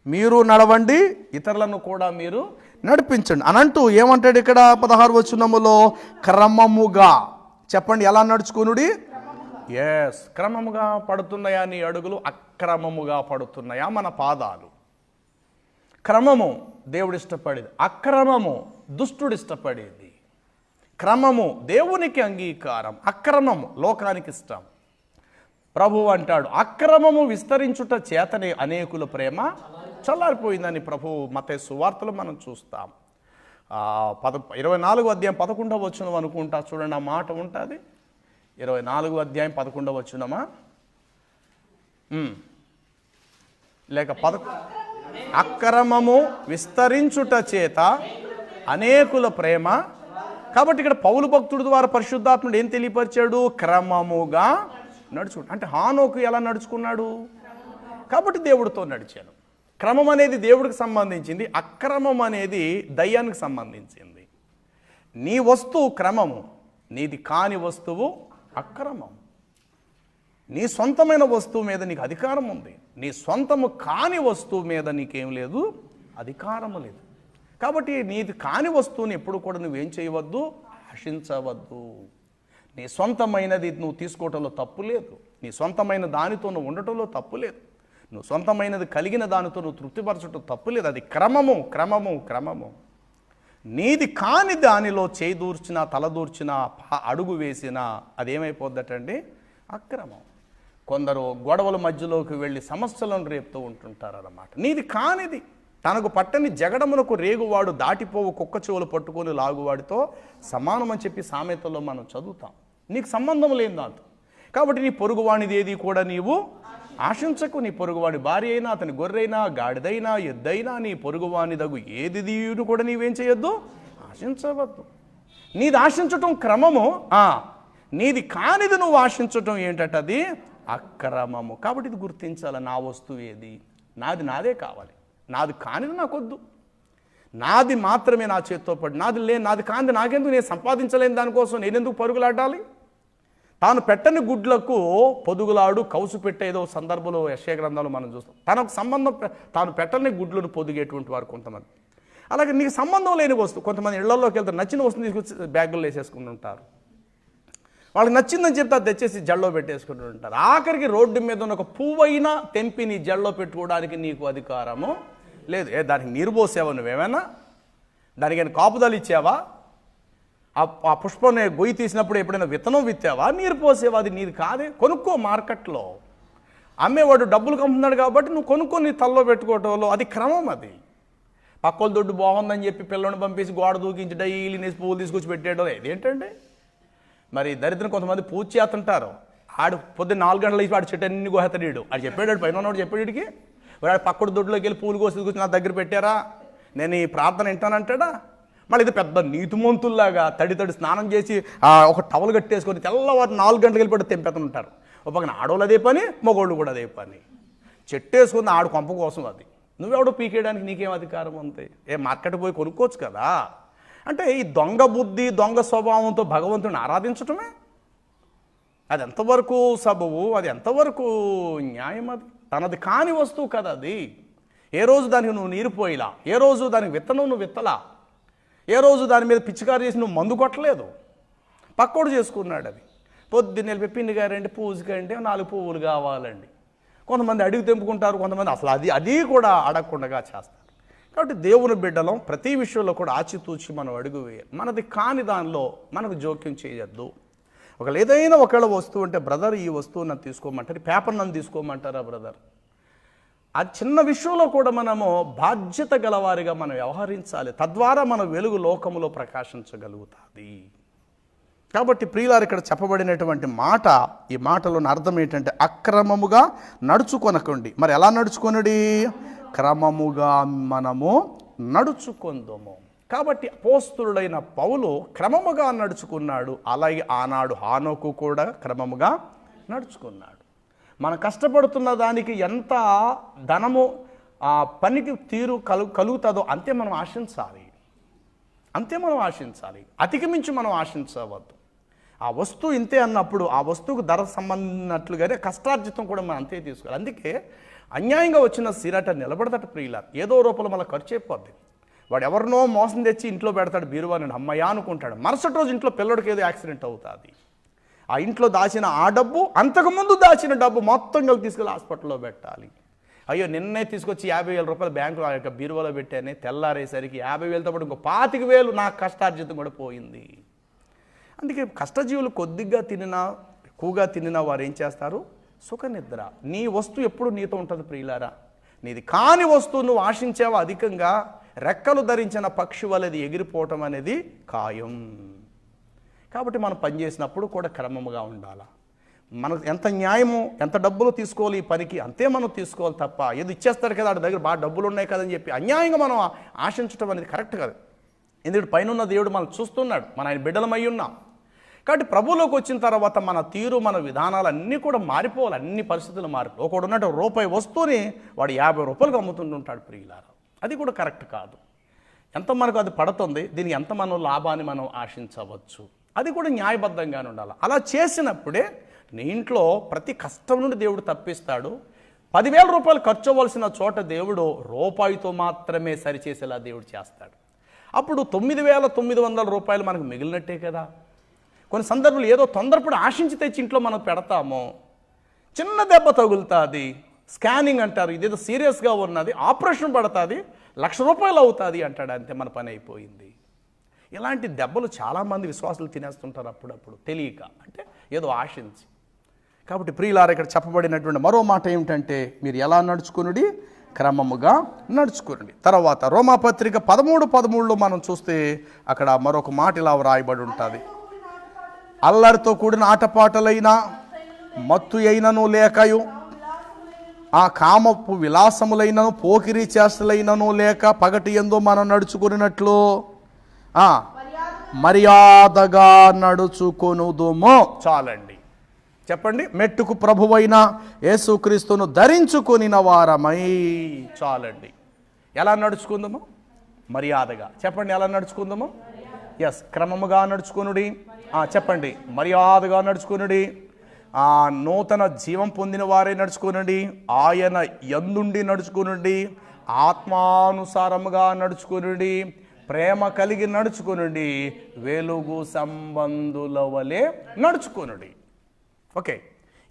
మీరు నడవండి, ఇతరులను కూడా మీరు నడిపించండి అనంటూ ఏమంటాడు ఇక్కడ 16వ వచనములో? క్రమముగా. చెప్పండి, ఎలా నడుచుకునుడి? ఎస్, క్రమముగా పడుతున్నాయా నీ అడుగులు? అక్రమముగా పడుతున్నాయా మన పాదాలు? క్రమము దేవుడు ఇష్టపడేది, అక్రమము దుష్టుడు ఇష్టపడేది. క్రమము దేవునికి అంగీకారం, అక్రమము లోకానికి ఇష్టం. ప్రభువు అంటాడు, అక్రమము విస్తరించుట చేతనే అనేకుల ప్రేమ చల్లారిపోయిందని ప్రభువు మత్తయి సువార్తలో మనం చూస్తాం. 24వ అధ్యాయం 11వ వచనం అనుకుంటా, చూడండి ఆ మాట ఉంటుంది. 24వ అధ్యాయం 11వ వచనమా లేక అక్రమము విస్తరించుట చేత అనేకుల ప్రేమ. కాబట్టి ఇక్కడ పౌలు భక్తుడి ద్వారా పరిశుద్ధాత్ముడు ఏం తెలియపరిచాడు? క్రమముగా నడుచు. అంటే హానోకు ఎలా నడుచుకున్నాడు? కాబట్టి దేవుడితో నడిచాను. క్రమం అనేది దేవుడికి సంబంధించింది, అక్రమం అనేది దయ్యానికి సంబంధించింది. నీ వస్తువు క్రమము, నీది కాని వస్తువు అక్రమం. నీ సొంతమైన వస్తువు మీద నీకు అధికారం ఉంది, నీ సొంతము కాని వస్తువు మీద నీకేం లేదు, అధికారము లేదు. కాబట్టి నీది కాని వస్తువుని ఎప్పుడు కూడా నువ్వేం చేయవద్దు, ఆశించవద్దు. నీ సొంతమైనది నువ్వు తీసుకోవటంలో తప్పు లేదు, నీ సొంతమైన దానితో నువ్వు ఉండటంలో తప్పు లేదు, నువ్వు సొంతమైనది కలిగిన దానితో నువ్వు తృప్తిపరచడం తప్పు లేదు. అది క్రమము క్రమము క్రమము. నీది కాని దానిలో చేయి దూర్చినా, తలదూర్చినా, అడుగు వేసినా అదేమైపోద్దటండి? అక్రమం. కొందరు గొడవల మధ్యలోకి వెళ్ళి సమస్యలను రేపుతూ ఉంటుంటారన్నమాట. నీది కానిది, తనకు పట్టని జగడమునకు రేగువాడు దాటిపోవు కుక్క చెవులు పట్టుకొని లాగువాడితో సమానమని చెప్పి సామెతలో మనం చదువుతాం. నీకు సంబంధం లేని దాంతో. కాబట్టి నీ పొరుగువాణిది ఏది కూడా నీవు ఆశించకు. నీ పొరుగువాడి భార్య అయినా, అతని గొర్రెైనా, గాడిదైనా, ఎద్దైనా, నీ పొరుగువాని దగు ఏది దీయుడు కూడా నీవేం చేయొద్దు, ఆశించవద్దు. నీది ఆశించటం క్రమము, నీది కానిది నువ్వు ఆశించటం ఏంటది? అక్రమము. కాబట్టి ఇది గుర్తించాలి. నా వస్తువు ఏది? నాది నాదే కావాలి, నాది కానిది నాకొద్దు. నాది మాత్రమే నా చేతితో పడి, నాది కానిది నాకెందుకు? నేను సంపాదించలేని దానికోసం నేనెందుకు పరుగులాడాలి? తాను పెట్టని గుడ్లకు పొదుగులాడు కౌసు పెట్టేదో సందర్భంలో యెషయా గ్రంథంలో మనం చూస్తాం. తనకు సంబంధం, తాను పెట్టని గుడ్లను పొదిగేటువంటి వారు కొంతమంది. అలాగే నీకు సంబంధం లేని వస్తువు, కొంతమంది ఇళ్లలోకి వెళ్తారు, నచ్చిన వస్తువు తీసుకొచ్చి బ్యాగుల్లో వేసేసుకుని ఉంటారు. వాళ్ళకి నచ్చిందని చెప్తే అది తెచ్చేసి జల్లో పెట్టేసుకుని ఉంటారు. ఆఖరికి రోడ్డు మీద ఉన్న ఒక పువ్వైనా తెంపి నీ జల్లో పెట్టుకోవడానికి నీకు అధికారము లేదు. దానికి నీరు పోసావా? నువ్వేమైనా దానికైనా కాపుదలు ఇచ్చావా? ఆ పుష్పం గొయ్యి తీసినప్పుడు ఎప్పుడైనా విత్తనం విత్తావా? నీరు పోసేవా? అది నీది కాదే. కొనుక్కో. మార్కెట్లో అమ్మేవాడు డబ్బులు కమ్ముతున్నాడు కాబట్టి నువ్వు కొనుక్కొని తల్లో పెట్టుకోవటంలో అది క్రమం. అది పక్కల దొడ్డు బాగుందని చెప్పి పిల్లల్ని పంపేసి గోడ దూకించి డైలీ నేసి పువ్వులు తీసుకొచ్చి పెట్టేయడం ఇదేంటండి? మరి దరిద్రం కొంతమంది పూజ చేస్తుంటారు. ఆడు పొద్దున్న 4 గంటల వాడు చెట్టు అన్ని గోహెత్తడీడు. ఆడు చెప్పాడు, పైన ఉన్నవాడు చెప్పాడికి, వాడు పక్కడు దొడ్లోకి వెళ్ళి పూలు కోసి తీసుకొచ్చి నా దగ్గర పెట్టారా, నేను ఈ ప్రార్థన వింటానంటాడా? మళ్ళీ ఇది పెద్ద నీతిమంతుల్లాగా తడి స్నానం చేసి ఒక టవల్ కట్టేసుకొని తెల్లవారు 4 గంటలకు వెళ్ళిపోయి తెంపెత్తనుంటారు. ఒక పక్కన ఆడవాళ్ళు అదే పని, మగోళ్ళు కూడా అదే పని. చెట్టేసుకుని ఆడు కొంప కోసం అది. నువ్వెవడో పీకేయడానికి నీకేం అధికారం ఉంది? మార్కెట్ పోయి కొనుక్కోవచ్చు కదా. అంటే ఈ దొంగ బుద్ధి, దొంగ స్వభావంతో భగవంతుని ఆరాధించటమే అది ఎంతవరకు సబబు, అది ఎంతవరకు న్యాయం? అది తనది కాని వస్తువు కదా అది. ఏ రోజు దానికి నువ్వు నీరు పోయిలా, ఏ రోజు దానికి విత్తనం నువ్వు విత్తలా, ఏ రోజు దాని మీద పిచ్చికారు చేసి నువ్వు మందు కొట్టలేదు. పక్కోడు చేసుకున్నాడు అది. పొద్దున్న వెళ్ళి పిండి గారండి పూజకండి 4 పువ్వులు కావాలండి. కొంతమంది అడిగి తెంపుకుంటారు, కొంతమంది అసలు అది కూడా అడగకుండా చేస్తారు. కాబట్టి దేవుని బిడ్డలం ప్రతి విషయంలో కూడా ఆచితూచి మనం అడుగు వేయాలి. మనది కాని దానిలో మనకు జోక్యం చేయొద్దు. ఒకవేళ వస్తువు అంటే బ్రదర్ ఈ వస్తువు నన్ను తీసుకోమంటారు, పేపర్ నన్ను తీసుకోమంటారా బ్రదర్? ఆ చిన్న విషయంలో కూడా మనము బాధ్యత గలవారిగా మనం వ్యవహరించాలి. తద్వారా మన వెలుగు లోకములో ప్రకాశించగలుగుతుంది. కాబట్టి ప్రియులారు, ఇక్కడ చెప్పబడినటువంటి మాట, ఈ మాటలోని అర్థం ఏంటంటే అక్రమముగా నడుచుకొనకండి. మరి ఎలా నడుచుకొనుడి? క్రమముగా మనము నడుచుకొందుము. కాబట్టి అపోస్తలుడైన పౌలు క్రమముగా నడుచుకున్నాడు. అలాగే ఆనాడు హానోకు కూడా క్రమముగా నడుచుకున్నాడు. మనం కష్టపడుతున్న దానికి ఎంత ధనము ఆ పనికి తీరు కలుగుతుందో అంతే మనం ఆశించాలి. అతికి మించి మనం ఆశించవద్దు. ఆ వస్తువు ఇంతే అన్నప్పుడు ఆ వస్తువుకు ధర సంబంధించినట్లుగానే కష్టార్జితం కూడా మనం అంతే తీసుకోవాలి. అందుకే అన్యాయంగా వచ్చిన సిరట నిలబడదట ప్రియులారు. ఏదో రూపంలో మళ్ళీ ఖర్చు అయిపోద్ది. వాడు ఎవరినో మోసం తెచ్చి ఇంట్లో పెడతాడు, బీరువా నేను అమ్మయ్యా అనుకుంటాడు. మరుసటి రోజు ఇంట్లో పిల్లడికి ఏదో యాక్సిడెంట్ అవుతుంది. ఆ ఇంట్లో దాచిన ఆ డబ్బు, అంతకుముందు దాచిన డబ్బు మొత్తం తీసుకెళ్ళి హాస్పిటల్లో పెట్టాలి. అయ్యో నిన్నే తీసుకొచ్చి 50,000 రూపాయలు బ్యాంకులో యొక్క బీరువాలో పెట్టానే, తెల్లారేసరికి 50,000తో పాటు ఇంకో 25,000 నాకు కష్టార్జితం కూడా పోయింది. అందుకే కష్టజీవులు కొద్దిగా తినినా ఎక్కువగా తినినా వారు ఏం చేస్తారు? సుఖనిద్ర. నీ వస్తువు ఎప్పుడు నీతో ఉంటుంది ప్రియులారా. నీది కాని వస్తువు నువ్వు ఆశించావా అధికంగా, రెక్కలు ధరించిన పక్షి వలెది ఎగిరిపోవటం అనేది ఖాయం. కాబట్టి మనం పనిచేసినప్పుడు కూడా క్రమముగా ఉండాలి. మనకు ఎంత న్యాయమో, ఎంత డబ్బులు తీసుకోవాలి ఈ పనికి అంతే మనం తీసుకోవాలి తప్ప ఏదో ఇచ్చేస్తాడు కదా వాడి దగ్గర బాగా డబ్బులు ఉన్నాయి కదని చెప్పి అన్యాయంగా మనం ఆశించడం అనేది కరెక్ట్ కాదు. ఎందుకంటే పైన దేవుడు మనం చూస్తున్నాడు, మన ఆయన బిడ్డలమై ఉన్నాం. కాబట్టి ప్రభువులోకి వచ్చిన తర్వాత మన తీరు, మన విధానాలు అన్నీ కూడా మారిపోవాలి. అన్ని పరిస్థితులు మారిపోవాలి. ఒకడు ఉన్నట్టు రూపాయి వస్తువుని వాడు 50 రూపాయలకు అమ్ముతుంటుంటాడు ప్రియులారా. అది కూడా కరెక్ట్ కాదు. ఎంత మనకు అది పడుతుంది, దీనికి ఎంత మనం లాభాన్ని మనం ఆశించవచ్చు, అది కూడా న్యాయబద్ధంగానే ఉండాలి. అలా చేసినప్పుడే నీ ఇంట్లో ప్రతి కష్టం నుండి దేవుడు తప్పిస్తాడు. 10,000 రూపాయలు ఖర్చు అవ్వాల్సిన చోట దేవుడు రూపాయితో మాత్రమే సరిచేసేలా దేవుడు చేస్తాడు. అప్పుడు 9,900 రూపాయలు మనకు మిగిలినట్టే కదా. కొన్ని సందర్భాలు ఏదో తొందరపడి ఆశించి తెచ్చి ఇంట్లో మనం పెడతాము, చిన్న దెబ్బ తగులుతుంది, స్కానింగ్ అంటారు, ఇదేదో సీరియస్గా ఉన్నది, ఆపరేషన్ పడుతుంది, 1,00,000 రూపాయలు అవుతుంది అంటాడు, అంతే మన పని అయిపోయింది. ఇలాంటి దెబ్బలు చాలామంది విశ్వాసులు తినేస్తుంటారు అప్పుడప్పుడు తెలియక, అంటే ఏదో ఆశించి. కాబట్టి ప్రియులారా, ఇక్కడ చెప్పబడినటువంటి మరో మాట ఏమిటంటే మీరు ఎలా నడుచుకునుడి? క్రమముగా నడుచుకునండి. తర్వాత రోమాపత్రిక 13:13లో మనం చూస్తే అక్కడ మరొక మాట ఇలా వ్రాయబడి ఉంటుంది. అల్లరితో కూడిన ఆటపాటలైనా మత్తు అయినను లేకయు, ఆ కామపు విలాసములైనను పోకిరీ చేష్టలైనను లేక పగటి యందు మనం నడుచుకున్నట్లు మర్యాదగా నడుచుకొనుదుము. చాలండి, చెప్పండి. మెట్టుకు ప్రభువైన యేసుక్రీస్తును ధరించుకొనిన వారమై. చాలండి. ఎలా నడుచుకుందాము? మర్యాదగా. చెప్పండి, ఎలా నడుచుకుందాము? ఎస్, క్రమముగా నడుచుకొనుడి. చెప్పండి, మర్యాదగా నడుచుకొనుడి. నూతన జీవం పొందిన వారే నడుచుకొనండి. ఆయన యందుండి నడుచుకొనండి. ఆత్మానుసారముగా నడుచుకొనండి. ప్రేమ కలిగి నడుచుకొనండి. వెలుగు సంబంధుల వలె నడుచుకొనండి. ఓకే,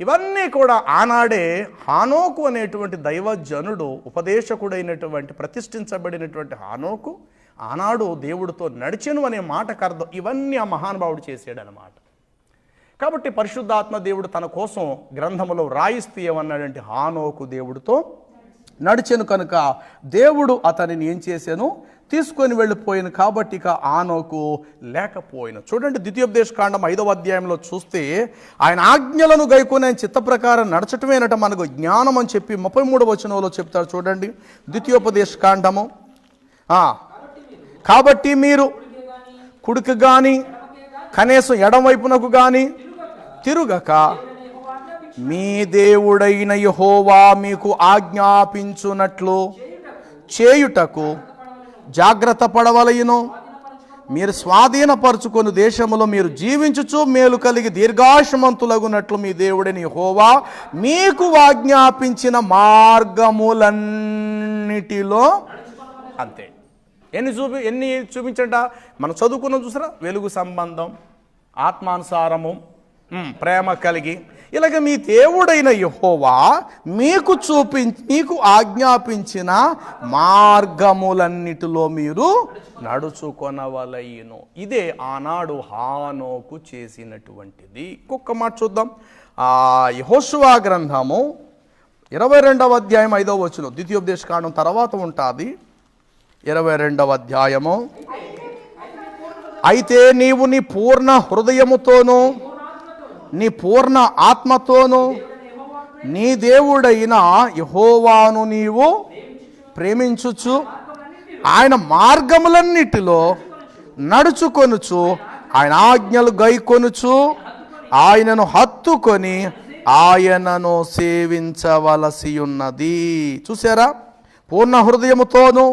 ఇవన్నీ కూడా ఆనాడే హానోకు అనేటువంటి దైవజనుడు, ఉపదేశకుడైనటువంటి ప్రతిష్ఠించబడినటువంటి హానోకు ఆనాడు దేవుడితో నడిచెను అనే మాటకు అర్థం ఇవన్నీ ఆ మహానుభావుడు చేసాడనమాట. కాబట్టి పరిశుద్ధాత్మ దేవుడు తన కోసం గ్రంథములో రాయిస్తూ ఏమన్నాడంటే హానోకు దేవుడితో నడిచెను కనుక దేవుడు అతనిని ఏం చేశాను? తీసుకొని వెళ్ళిపోయాను. కాబట్టి ఇక హానోకు లేకపోయిన. చూడండి, ద్వితీయోపదేశకాండం 5వ అధ్యాయంలో చూస్తే ఆయన ఆజ్ఞలను గైకొని ఆయన చిత్త ప్రకారం నడచటమేనట మనకు జ్ఞానం అని చెప్పి 33వ వచనంలో చెప్తాడు. చూడండి, ద్వితీయోపదేశకాండము. కాబట్టి మీరు కుడికి కానీ కనీసం ఎడం వైపునకు కానీ తిరుగక మీ దేవుడైన యెహోవా మీకు ఆజ్ఞాపించునట్లు చేయుటకు జాగ్రత్త పడవలయును. మీరు స్వాధీనపరుచుకొని దేశములో మీరు జీవించుచు మేలు కలిగి దీర్ఘాయుష్మంతులగునట్లు మీ దేవుడైన యెహోవా మీకు ఆజ్ఞాపించిన మార్గములన్నిటిలో అంతే. ఎన్ని చూపించట మనం చదువుకున్నాం చూసారా? వెలుగు సంబంధం, ఆత్మానుసారము, ప్రేమ కలిగి, ఇలాగ మీ దేవుడైన యెహోవా మీకు ఆజ్ఞాపించిన మార్గములన్నిటిలో మీరు నడుచుకొనవలయును. ఇదే ఆనాడు హానోకు చేసినటువంటిది. ఇంకొక మాట చూద్దాం. యెహోషువ గ్రంథము 22వ అధ్యాయం 5వ వచనం, ద్వితీయోపదేశకాండం తర్వాత ఉంటుంది. 22వ అధ్యాయము. అయితే నీవు నీ పూర్ణ హృదయముతోనూ నీ పూర్ణ ఆత్మతోనూ నీ దేవుడైన యెహోవాను నీవు ప్రేమించుచు ఆయన మార్గములన్నిటిలో నడుచుకొనుచు ఆయన ఆజ్ఞలు గైకొనుచు ఆయనను హత్తుకొని ఆయనను సేవించవలసి ఉన్నది. చూసారా? పూర్ణ హృదయముతోనూ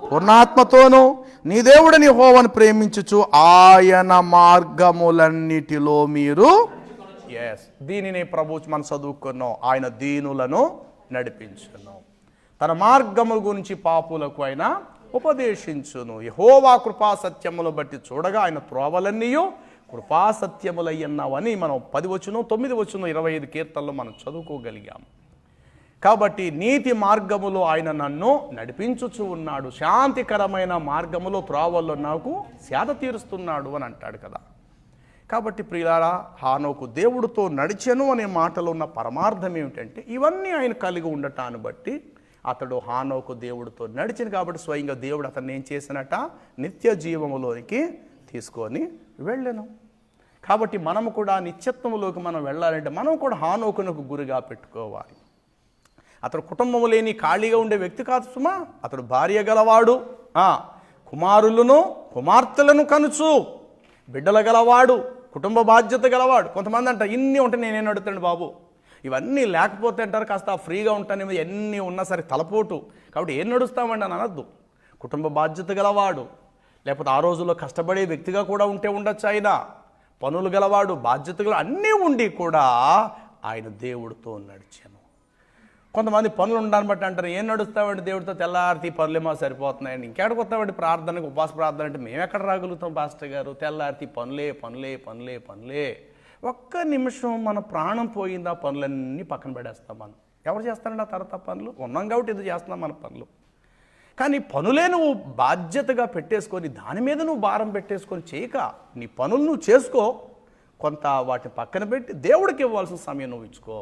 పూర్ణాత్మతోనూ నీ దేవుడిని యెహోవాను ప్రేమించుచు ఆయన మార్గములన్నిటిలో మీరు దీనిని ప్రభు మనం చదువుకున్నాం. ఆయన దీనులను నడిపించును, తన మార్గముల గురించి పాపులకు ఆయన ఉపదేశించును. యెహోవా కృపా సత్యములు బట్టి చూడగా ఆయన త్రోవలన్నీయు కృపా సత్యములయ్యన్నావని మనం 10 వచనం 9 వచనం 25 కీర్తనలో మనం చదువుకోగలిగాం. కాబట్టి నీతి మార్గములో ఆయన నన్ను నడిపించుచు ఉన్నాడు, శాంతికరమైన మార్గములో త్రోవల్లో నాకు సేద తీరుస్తున్నాడు అని అంటాడు కదా. కాబట్టి ప్రియులారా, హానోకు దేవుడితో నడిచెను అనే మాటలో ఉన్న పరమార్థం ఏమిటంటే, ఇవన్నీ ఆయన కలిగి ఉండటాన్ని బట్టి అతడు హానోకు దేవుడితో నడిచింది. కాబట్టి స్వయంగా దేవుడు అతన్ని ఏం చేసినట? నిత్య జీవములోనికి తీసుకొని వెళ్ళాను. కాబట్టి మనము కూడా నిత్యత్వములోకి మనం వెళ్ళాలంటే మనం కూడా హానోకునకు గురిగా పెట్టుకోవాలి. అతడు కుటుంబము లేని ఖాళీగా ఉండే వ్యక్తి కాదు సుమా. అతడు భార్య గలవాడు, కుమారులను కుమార్తెలను కనుచు బిడ్డల గలవాడు, కుటుంబ బాధ్యత గలవాడు. కొంతమంది అంటారు ఇన్ని ఉంటే నేనేం అడుగుతాను బాబు, ఇవన్నీ లేకపోతే అంటారు కాస్త ఫ్రీగా ఉంటానేమో, ఎన్ని ఉన్నా సరే తలపోటు. కాబట్టి ఏం నడుస్తామండి అని అనద్దు. కుటుంబ బాధ్యత గలవాడు, లేకపోతే ఆ రోజుల్లో కష్టపడే వ్యక్తిగా కూడా ఉంటే ఉండొచ్చు. ఆయన పనులు గలవాడు, బాధ్యతలు అన్నీ ఉండి కూడా ఆయన దేవుడితో నడిచాను. కొంతమంది పనులు ఉండడాన్ని బట్టి అంటారు ఏం నడుస్తామండి దేవుడితో, తెల్లారితి పనులేమో సరిపోతున్నాయండి, ఇంకెక్కడికి వస్తామండి ప్రార్థనకు, ఉపవాస ప్రార్థన అంటే మేము ఎక్కడ రాగలుగుతాం పాస్టర్ గారు, తెల్లారితి పనులే పనులే పనులే పనులే. ఒక్క నిమిషం మన ప్రాణం పోయిందా పనులన్నీ పక్కన పడేస్తాం. మనం ఎవరు చేస్తారండి ఆ తర్వాత పనులు? ఉన్నాం కాబట్టి ఇది చేస్తున్నాం మన పనులు. కానీ పనులే నువ్వు బాధ్యతగా పెట్టేసుకొని దాని మీద నువ్వు భారం పెట్టేసుకొని చేయక నీ పనులు నువ్వు చేసుకో, కొంత వాటిని పక్కన పెట్టి దేవుడికి ఇవ్వాల్సిన సమయం నువ్వు ఇచ్చుకో.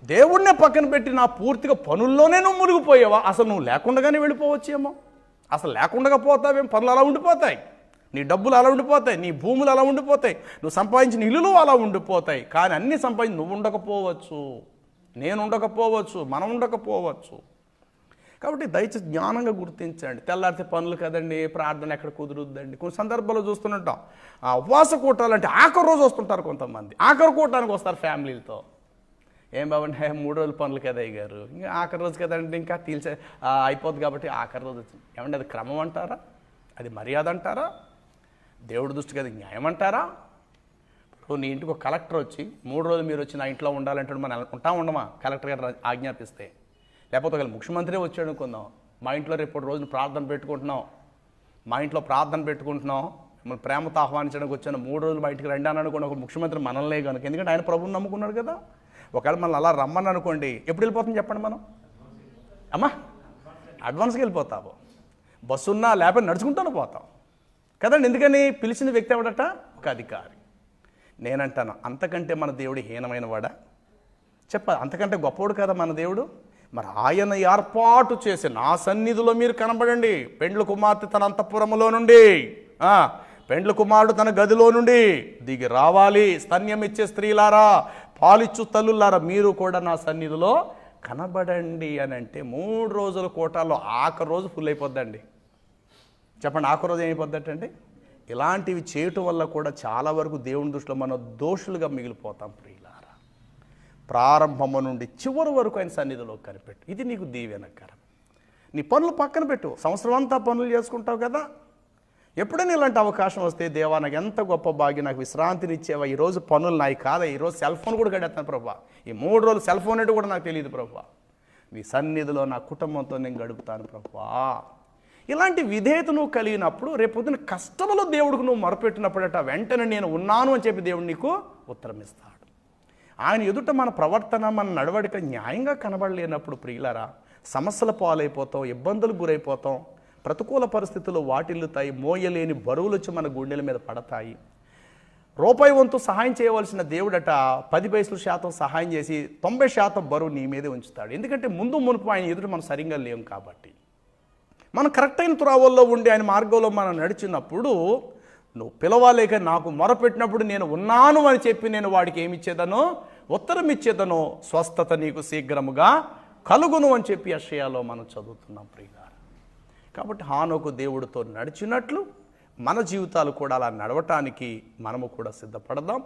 దేవుడినే పక్కన పెట్టి నా పూర్తిగా పనుల్లోనే నువ్వు మునిగిపోయావా? అసలు నువ్వు లేకుండానే వెళ్ళిపోవచ్చేమో. అసలు లేకుండా పోతావేం, పనులు అలా ఉండిపోతాయి, నీ డబ్బులు అలా ఉండిపోతాయి, నీ భూములు అలా ఉండిపోతాయి, నువ్వు సంపాదించిన ఇల్లులు అలా ఉండిపోతాయి. కానీ అన్నీ సంపాదించి నువ్వు ఉండకపోవచ్చు, నేను ఉండకపోవచ్చు, మనం ఉండకపోవచ్చు. కాబట్టి దయచేసి జ్ఞానంగా గుర్తించండి. తెల్లారితే పనులు కదండి, ప్రార్థన ఎక్కడ కుదురుద్దండి. కొన్ని సందర్భాల్లో చూస్తుంటాం ఉపవాస కూటాలు అంటే ఆఖరి రోజు వస్తుంటారు కొంతమంది, ఆఖరి కూటానికి వస్తారు ఫ్యామిలీలతో. ఏం బాబండి 3 రోజుల పనులు కదా అయ్యారు, ఇంకా ఆఖరి రోజు కదండి, ఇంకా అయిపోద్ది కాబట్టి ఆఖరి రోజు వచ్చింది. ఏమంటే అది క్రమం అంటారా? అది మర్యాద అంటారా? దేవుడి దృష్టికి అది న్యాయం అంటారా? ఇప్పుడు నీ ఇంటికి ఒక కలెక్టర్ వచ్చి 3 రోజులు మీరు వచ్చి నా ఇంట్లో ఉండాలంటే మనం ఉండమా? కలెక్టర్ గారు ఆజ్ఞాపిస్తే. లేకపోతే ఒకవేళ ముఖ్యమంత్రి వచ్చాడు అనుకుందాం, మా ఇంట్లో రేపు రోజున ప్రార్థన పెట్టుకుంటున్నాం, మా ఇంట్లో ప్రార్థన పెట్టుకుంటున్నాం, మిమ్మల్ని ప్రేమతో ఆహ్వానించడానికి వచ్చాను, 3 రోజులు బయటికి రండి అని అనుకోండి. ఒక ముఖ్యమంత్రి మనల్నే కనుక, ఎందుకంటే ఆయన ప్రభువుని నమ్ముకున్నాడు కదా. ఒకవేళ మనల్ని అలా రమ్మని అనుకోండి, ఎప్పుడు వెళ్ళిపోతాం చెప్పండి మనం? అమ్మా అడ్వాన్స్కి వెళ్ళిపోతావు, బస్సు ఉన్నా లేకపోతే నడుచుకుంటూనే పోతాం కదండి. ఎందుకని? పిలిచిన వ్యక్తి ఎవడట? ఒక అధికారి. నేనంటాను అంతకంటే మన దేవుడు హీనమైన వాడా? చెప్పాలి, అంతకంటే గొప్పవాడు కదా మన దేవుడు. మరి ఆయన ఏర్పాటు చేసి నా సన్నిధిలో మీరు కనబడండి. పెండ్లు కుమార్తె తన అంతఃపురములో నుండి, పెండ్లు కుమారుడు తన గదిలో నుండి దిగి రావాలి. స్తన్యం ఇచ్చే స్త్రీలారా, పాలిచ్చు తల్లులారా, మీరు కూడా నా సన్నిధిలో కనబడండి అని అంటే 3 రోజుల కోటాల్లో ఆఖరి రోజు ఫుల్ అయిపోద్దండి. చెప్పండి, ఆఖరి రోజు ఏమైపోద్దటండి? ఇలాంటివి చేయటం వల్ల కూడా చాలా వరకు దేవుని దృష్టిలో మనం దోషులుగా మిగిలిపోతాం. ప్రియులారా, ప్రారంభము నుండి చివరి వరకు ఆయన సన్నిధిలో కనిపెట్టు, ఇది నీకు దీవెనకరం. నీ పనులు పక్కన పెట్టు, సంవత్సరం అంతా పనులు చేసుకుంటావు కదా. ఎప్పుడైనా ఇలాంటి అవకాశం వస్తే, దేవా నాకు ఎంత గొప్ప భాగ్యం, నాకు విశ్రాంతిని ఇచ్చేవా, ఈరోజు పనులు నాయి కాదా, ఈరోజు సెల్ ఫోన్ కూడా గడేస్తాను ప్రభా, ఈ 3 రోజులు సెల్ ఫోన్ అంటే కూడా నాకు తెలియదు ప్రభా, మీ సన్నిధిలో నా కుటుంబంతో నేను గడుపుతాను ప్రభా. ఇలాంటి విధేయత నువ్వు కలిగినప్పుడు రేపొద్దున కష్టంలో దేవుడికి నువ్వు మొరపెట్టినప్పుడట వెంటనే నేను ఉన్నాను అని చెప్పి దేవుడు నీకు ఉత్తరం ఇస్తాడు. ఆయన ఎదుట మన ప్రవర్తన, మన నడవడిక న్యాయంగా కనబడలేనప్పుడు ప్రియులారా సమస్యల పాలైపోతాం, ఇబ్బందులకు గురైపోతాం, ప్రతికూల పరిస్థితులు వాటిల్లుతాయి, మోయలేని బరువులు వచ్చి మన గుండెల మీద పడతాయి. రూపాయి వంతు సహాయం చేయవలసిన దేవుడట 10% సహాయం చేసి 90% బరువు నీ మీదే ఉంచుతాడు. ఎందుకంటే ముందు మునుపు ఆయన ఎదుట మనం సరిగ్గా లేం కాబట్టి. మనం కరెక్ట్ అయిన త్రోవల్లో ఉండి ఆయన మార్గంలో మనం నడిచినప్పుడు, నువ్వు పిలవాలేక నాకు మొరపెట్టినప్పుడు నేను ఉన్నాను అని చెప్పి నేను వాడికి ఏమి ఇచ్చేదనో, ఉత్తరం ఇచ్చేదనో, స్వస్థత నీకు శీఘ్రముగా కలుగును అని చెప్పి యెషయాలో మనం చదువుతున్నాం ప్రియులారా. కాబట్టి హానోకు దేవుడితో నడిచినట్లు మన జీవితాలు కూడా అలా నడవటానికి మనము కూడా సిద్ధపడదాం.